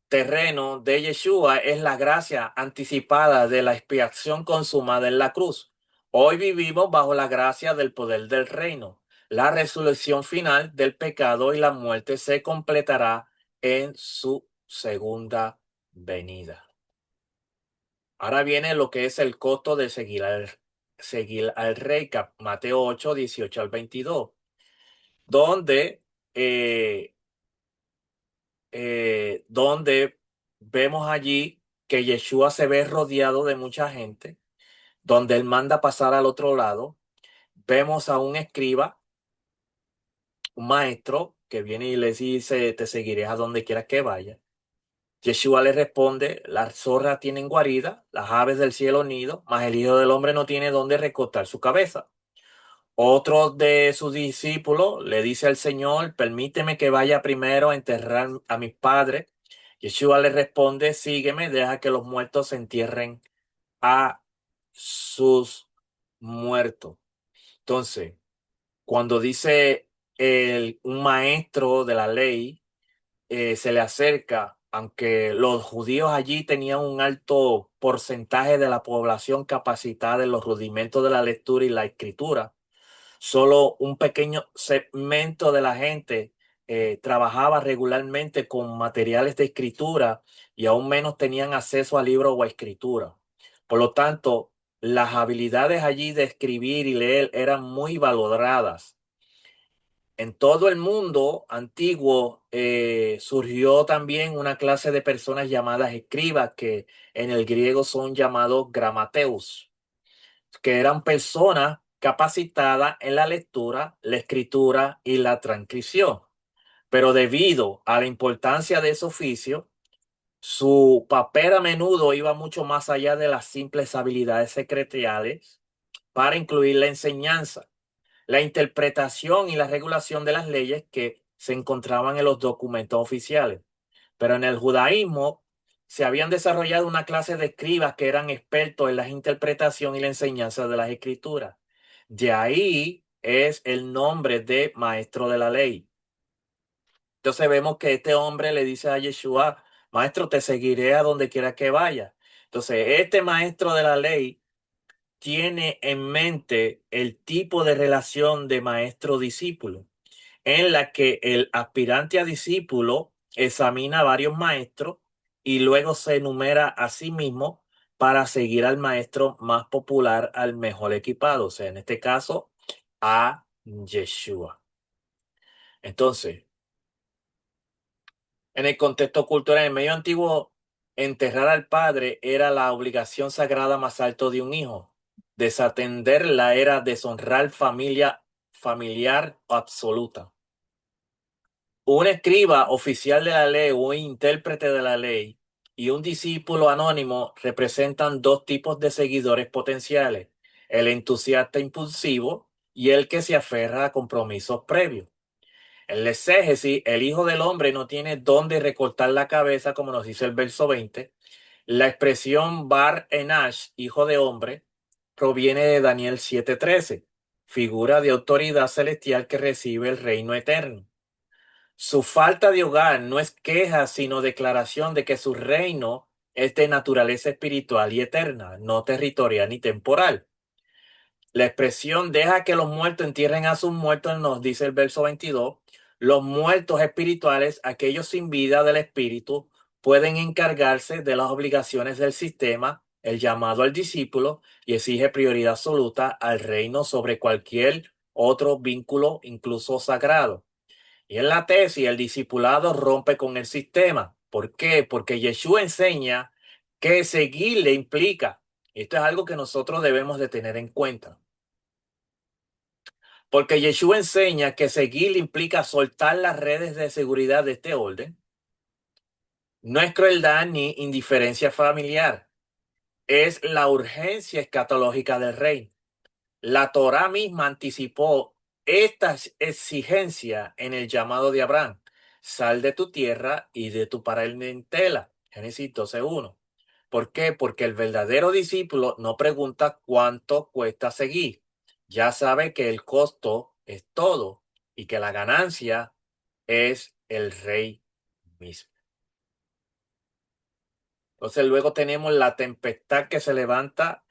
terreno de Yeshua es la gracia anticipada de la expiación consumada en la cruz. Hoy vivimos bajo la gracia del poder del reino. La resolución final del pecado y la muerte se completará en su segunda venida. Ahora viene lo que es el costo de seguir al rey, Mateo 8:18 al 22, donde donde vemos allí que Yeshua se ve rodeado de mucha gente, donde él manda pasar al otro lado. Vemos a un escriba, un maestro, que viene y le dice, te seguiré a donde quieras que vaya. Yeshua le responde, las zorras tienen guarida, las aves del cielo nido, mas el Hijo del Hombre no tiene donde recostar su cabeza. Otro de sus discípulos le dice al Señor, permíteme que vaya primero a enterrar a mis padres. Yeshua le responde, sígueme, deja que los muertos se entierren a sus muertos. Entonces, cuando dice un maestro de la ley, se le acerca, aunque los judíos allí tenían un alto porcentaje de la población capacitada en los rudimentos de la lectura y la escritura, solo un pequeño segmento de la gente trabajaba regularmente con materiales de escritura y aún menos tenían acceso a libros o a escritura. Por lo tanto, las habilidades allí de escribir y leer eran muy valoradas. En todo el mundo antiguo surgió también una clase de personas llamadas escribas, que en el griego son llamados gramateus, que eran personas capacitadas en la lectura, la escritura y la transcripción. Pero debido a la importancia de ese oficio, su papel a menudo iba mucho más allá de las simples habilidades secretariales para incluir la enseñanza, la interpretación y la regulación de las leyes que se encontraban en los documentos oficiales. Pero en el judaísmo se habían desarrollado una clase de escribas que eran expertos en la interpretación y la enseñanza de las escrituras. De ahí es el nombre de maestro de la ley. Entonces vemos que este hombre le dice a Yeshua, maestro, te seguiré a donde quiera que vaya. Entonces, este maestro de la ley tiene en mente el tipo de relación de maestro-discípulo, en la que el aspirante a discípulo examina a varios maestros y luego se enumera a sí mismo para seguir al maestro más popular, al mejor equipado, o sea, en este caso, a Yeshua. Entonces, en el contexto cultural, en el medio antiguo, enterrar al padre era la obligación sagrada más alto de un hijo. Desatenderla era deshonrar familiar absoluta. Un escriba oficial de la ley, un intérprete de la ley y un discípulo anónimo representan dos tipos de seguidores potenciales: el entusiasta impulsivo y el que se aferra a compromisos previos. En la exégesis, el Hijo del Hombre no tiene dónde recortar la cabeza, como nos dice el verso 20. La expresión Bar Enash, hijo de hombre, proviene de Daniel 7:13, figura de autoridad celestial que recibe el reino eterno. Su falta de hogar no es queja, sino declaración de que su reino es de naturaleza espiritual y eterna, no territorial ni temporal. La expresión deja que los muertos entierren a sus muertos nos dice el verso 22. Los muertos espirituales, aquellos sin vida del espíritu, pueden encargarse de las obligaciones del sistema, el llamado al discípulo, y exige prioridad absoluta al reino sobre cualquier otro vínculo, incluso sagrado. Y en la tesis, el discipulado rompe con el sistema. ¿Por qué? Porque Yeshua enseña que seguirle implica. Esto es algo que nosotros debemos de tener en cuenta. Porque Yeshua enseña que seguirle implica soltar las redes de seguridad de este orden. No es crueldad ni indiferencia familiar. Es la urgencia escatológica del reino. La Torá misma anticipó esta exigencia en el llamado de Abraham: sal de tu tierra y de tu parentela. Génesis 12:1. ¿Por qué? Porque el verdadero discípulo no pregunta cuánto cuesta seguir. Ya sabe que el costo es todo y que la ganancia es el rey mismo. Entonces luego tenemos la tempestad que se levanta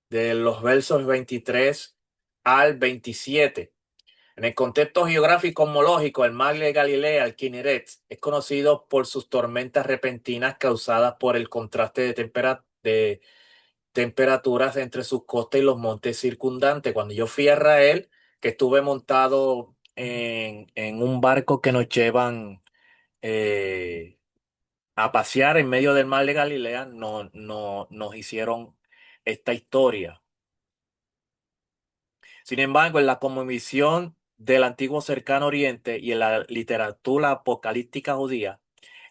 de los versos 23 al 27. En el contexto geográfico homológico, el mar de Galilea, el Kineret, es conocido por sus tormentas repentinas causadas por el contraste de temperaturas entre sus costas y los montes circundantes. Cuando yo fui a Israel, que estuve montado en un barco que nos llevan eh, a pasear en medio del mar de Galilea, nos hicieron esta historia. Sin embargo, en la cosmovisión del antiguo cercano oriente y en la literatura apocalíptica judía,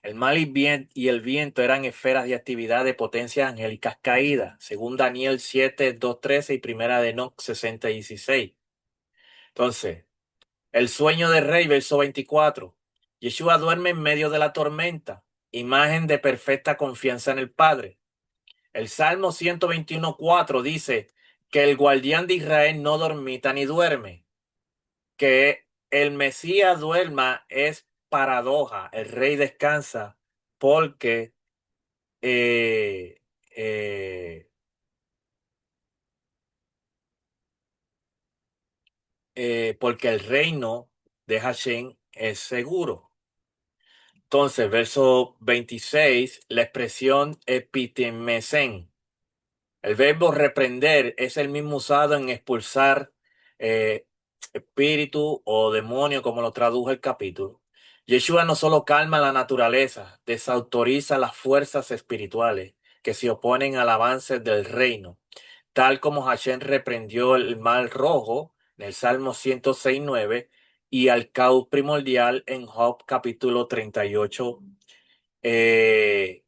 el mal y el viento eran esferas de actividad de potencias angélicas caídas, según Daniel 7:2-13 y Primera de Enoc 60:16. Entonces, el sueño del rey, verso 24. Yeshua duerme en medio de la tormenta, imagen de perfecta confianza en el Padre. El Salmo 121:4 dice que el guardián de Israel no dormita ni duerme. Que el Mesías duerma es paradoja. El rey descansa porque, eh, eh, porque el reino de Hashem es seguro. Entonces, verso 26, la expresión epitemesen. El verbo reprender es el mismo usado en expulsar eh, espíritu o demonio, como lo tradujo el capítulo. Yeshua no solo calma la naturaleza, desautoriza las fuerzas espirituales que se oponen al avance del reino, tal como Hashem reprendió el mal rojo en el Salmo 106:9 y al caos primordial en Job capítulo 38, eh,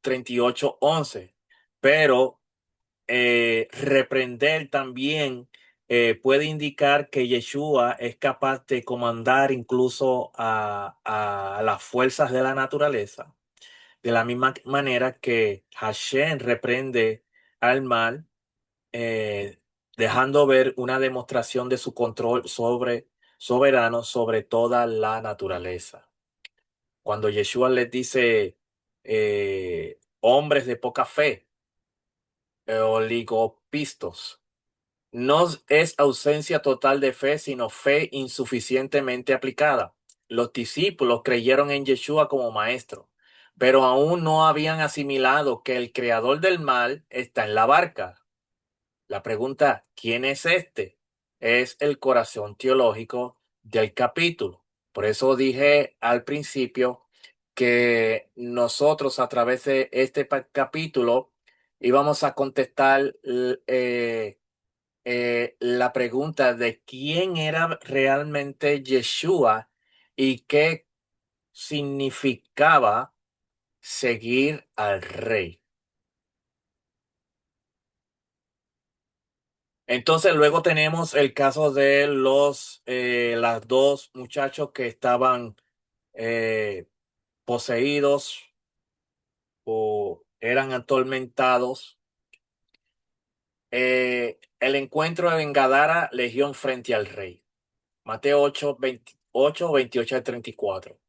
38:11. Pero reprender también puede indicar que Yeshua es capaz de comandar incluso a las fuerzas de la naturaleza, de la misma manera que Hashem reprende al mal, eh, dejando ver una demostración de su control soberano sobre toda la naturaleza. Cuando Yeshua les dice, hombres de poca fe, oligopistos, no es ausencia total de fe, sino fe insuficientemente aplicada. los discípulos creyeron en Yeshua como maestro, pero aún no habían asimilado que el creador del mal está en la barca. La pregunta, ¿quién es este? Es el corazón teológico del capítulo. Por eso dije al principio que nosotros a través de este capítulo íbamos a contestar la pregunta de quién era realmente Yeshua y qué significaba seguir al rey. Entonces luego tenemos el caso de las dos muchachos que estaban eh, poseídos o eran atormentados. El encuentro en Gadara, Legión frente al rey. Mateo 8, 28, 28 al 34.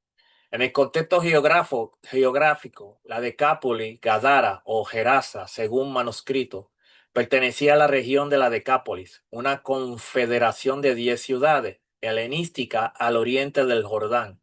En el contexto geográfico, la Decápoli, Gadara o Gerasa, según manuscrito, pertenecía a la región de la Decápolis, una confederación de 10 ciudades, helenística al oriente del Jordán,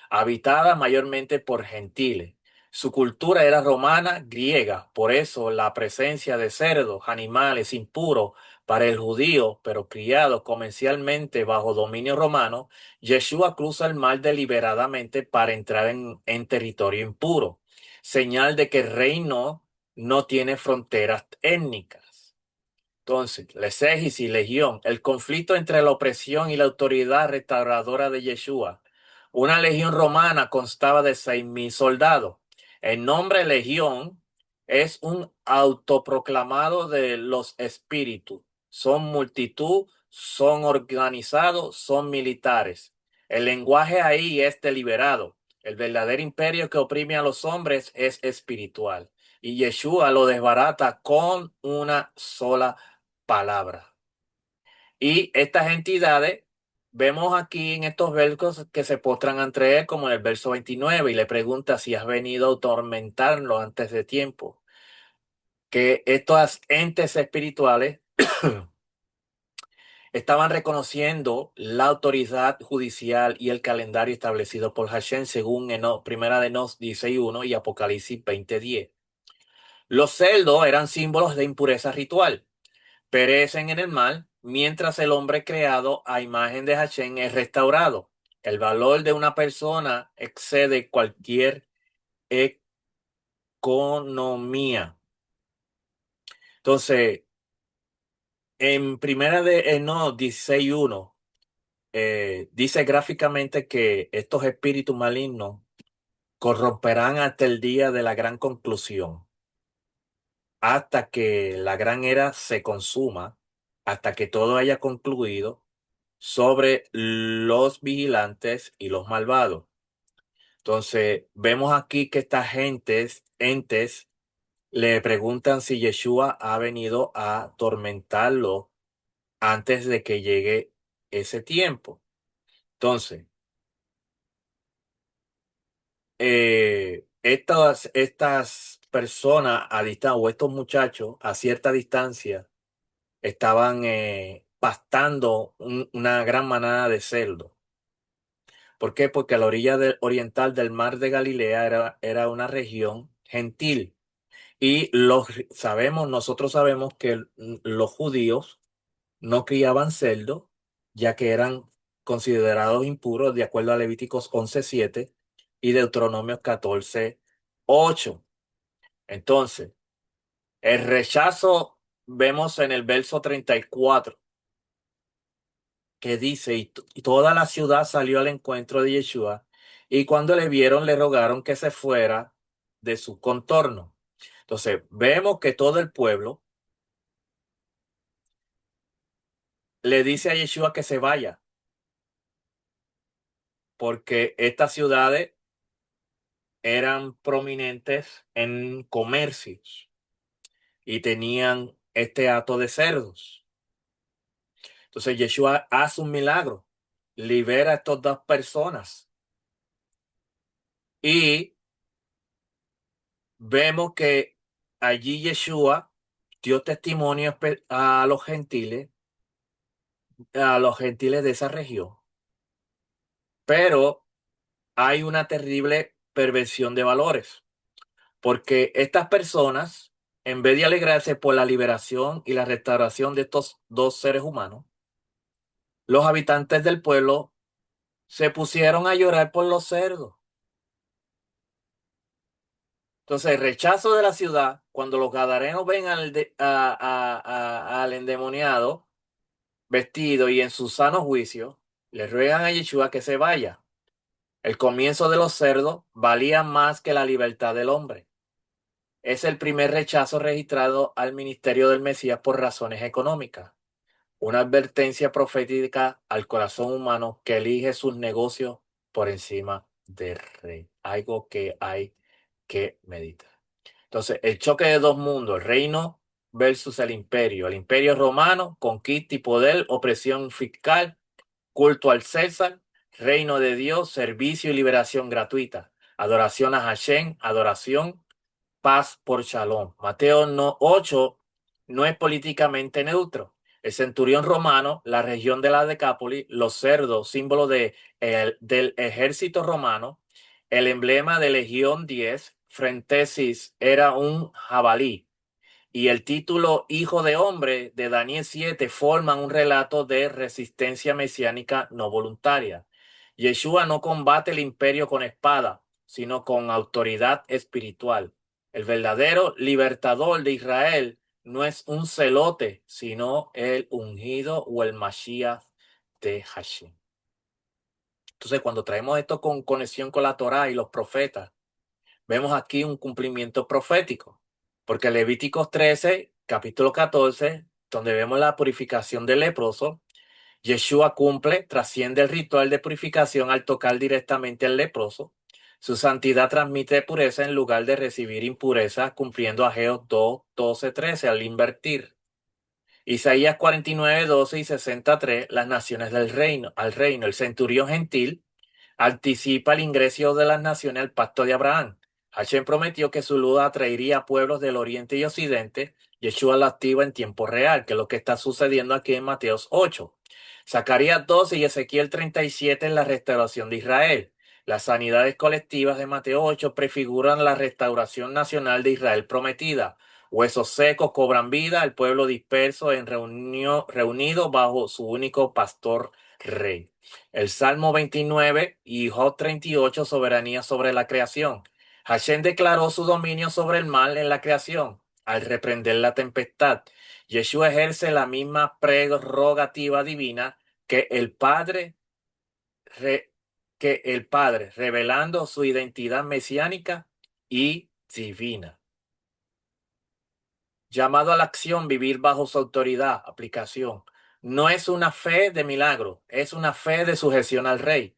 habitada mayormente por gentiles. Su cultura era romana griega, por eso la presencia de cerdos, animales impuros para el judío, pero criados comercialmente bajo dominio romano. Yeshua cruza el mar deliberadamente para entrar en territorio impuro, señal de que el reino no tiene fronteras étnicas. Entonces, Lesegis y Legión, el conflicto entre la opresión y la autoridad restauradora de Yeshua. Una legión romana constaba de 6.000 soldados. El nombre Legión es un autoproclamado de los espíritus. Son multitud, son organizados, son militares. El lenguaje ahí es deliberado. El verdadero imperio que oprime a los hombres es espiritual. Y Yeshua lo desbarata con una sola palabra. Y estas entidades, vemos aquí en estos versos que se postran ante él, como en el verso 29, y le pregunta si has venido a atormentarlo antes de tiempo. Que estos entes espirituales estaban reconociendo la autoridad judicial y el calendario establecido por Hashem según Primera de Nos 16:1 y Apocalipsis 20:10. Los celdos eran símbolos de impureza ritual, perecen en el mal, mientras el hombre creado a imagen de Hashem es restaurado. El valor de una persona excede cualquier economía. Entonces, en primera de no 16:1 dice gráficamente que estos espíritus malignos corromperán hasta el día de la gran conclusión, hasta que la gran era se consuma, hasta que todo haya concluido sobre los vigilantes y los malvados. Entonces, vemos aquí que estas entes, le preguntan si Yeshua ha venido a atormentarlo antes de que llegue ese tiempo. Entonces, estas personas a distancia, o estos muchachos a cierta distancia, estaban pastando una gran manada de cerdos. ¿Por qué? Porque a la orilla oriental del mar de Galilea era una región gentil. Y nosotros sabemos que los judíos no criaban cerdo, ya que eran considerados impuros de acuerdo a Levíticos 11:7 y Deuteronomio 14:8. Entonces, el rechazo vemos en el verso 34 que dice, y toda la ciudad salió al encuentro de Yeshua, y cuando le vieron le rogaron que se fuera de su contorno. Entonces, vemos que todo el pueblo le dice a Yeshua que se vaya, porque estas ciudades eran prominentes en comercios y tenían este hato de cerdos. Entonces, Yeshua hace un milagro, libera a estas dos personas y vemos que allí Yeshua dio testimonio a los gentiles de esa región, pero hay una terrible perversión de valores, porque estas personas, en vez de alegrarse por la liberación y la restauración de estos dos seres humanos, los habitantes del pueblo se pusieron a llorar por los cerdos. Entonces, el rechazo de la ciudad, cuando los gadarenos ven al endemoniado vestido y en su sano juicio, le ruegan a Yeshua que se vaya. El comienzo de los cerdos valía más que la libertad del hombre. Es el primer rechazo registrado al ministerio del Mesías por razones económicas. Una advertencia profética al corazón humano que elige sus negocios por encima del rey. Algo que hay que meditar. Entonces, el choque de dos mundos, el reino versus el imperio romano, conquista y poder, opresión fiscal, culto al César, reino de Dios, servicio y liberación gratuita, adoración a Hashem, adoración, paz por Shalom. Mateo 8 no es políticamente neutro. El centurión romano, la región de la Decápolis, los cerdos, símbolo del ejército romano, el emblema de Legión 10, Frentesis era un jabalí, y el título Hijo de Hombre de Daniel 7 forman un relato de resistencia mesiánica no voluntaria. Yeshua no combate el imperio con espada, sino con autoridad espiritual. El verdadero libertador de Israel no es un celote, sino el ungido o el Mashiach de Hashem. Entonces, cuando traemos esto con conexión con la Torá y los profetas, vemos aquí un cumplimiento profético, porque Levíticos 13, capítulo 14, donde vemos la purificación del leproso, Yeshua cumple, trasciende el ritual de purificación al tocar directamente al leproso. Su santidad transmite pureza en lugar de recibir impureza, cumpliendo Ageo 2, 12, 13 al invertir. Isaías 49, 12 y 63, las naciones del reino, al reino, el centurión gentil anticipa el ingreso de las naciones al pacto de Abraham. Hashem prometió que su luz atraería a pueblos del oriente y occidente. Yeshua lo activa en tiempo real, que es lo que está sucediendo aquí en Mateos 8. Zacarías 12 y Ezequiel 37 en la restauración de Israel. Las sanidades colectivas de Mateo 8 prefiguran la restauración nacional de Israel prometida. Huesos secos cobran vida, el pueblo disperso reunido bajo su único pastor rey. El Salmo 29 y Job 38, soberanía sobre la creación. Hashem declaró su dominio sobre el mal en la creación al reprender la tempestad. Yeshua ejerce la misma prerrogativa divina que el Padre, re- revelando su identidad mesiánica y divina. Llamado a la acción, vivir bajo su autoridad, aplicación. No es una fe de milagro, es una fe de sujeción al rey.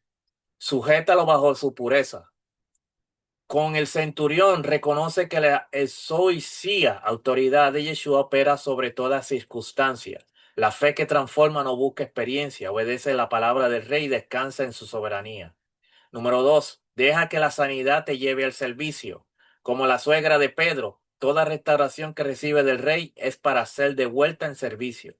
Sujétalo bajo su pureza. Con el centurión reconoce que la exousia, autoridad de Yeshua, opera sobre toda circunstancia. La fe que transforma no busca experiencia, obedece la palabra del rey y descansa en su soberanía. Número 2, deja que la sanidad te lleve al servicio. Como la suegra de Pedro, toda restauración que recibe del rey es para ser devuelta en servicio.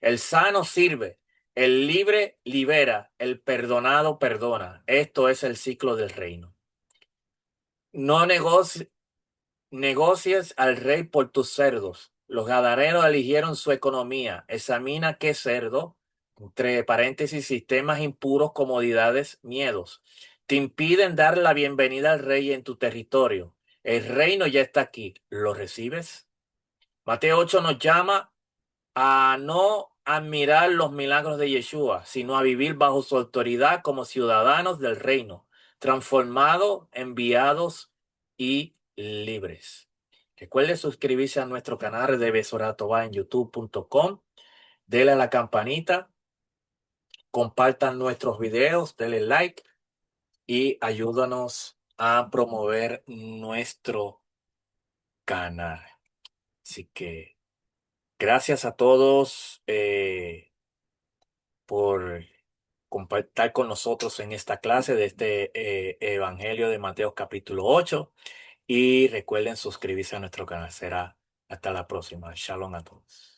El sano sirve, el libre libera, el perdonado perdona. Esto es el ciclo del reino. No negocies al rey por tus cerdos. Los gadarenos eligieron su economía. Examina qué cerdo, entre paréntesis, sistemas impuros, comodidades, miedos, te impiden dar la bienvenida al rey en tu territorio. El reino ya está aquí. ¿Lo recibes? Mateo 8 nos llama a no admirar los milagros de Yeshua, sino a vivir bajo su autoridad como ciudadanos del reino, transformados, enviados y libres. Recuerde suscribirse a nuestro canal de Besorá Tobá en youtube.com. Dele a la campanita, compartan nuestros videos, denle like y ayúdanos a promover nuestro canal. Así que gracias a todos. Por compartir con nosotros en esta clase de este Evangelio de Mateo capítulo 8 y recuerden suscribirse a nuestro canal. Será hasta la próxima. Shalom a todos.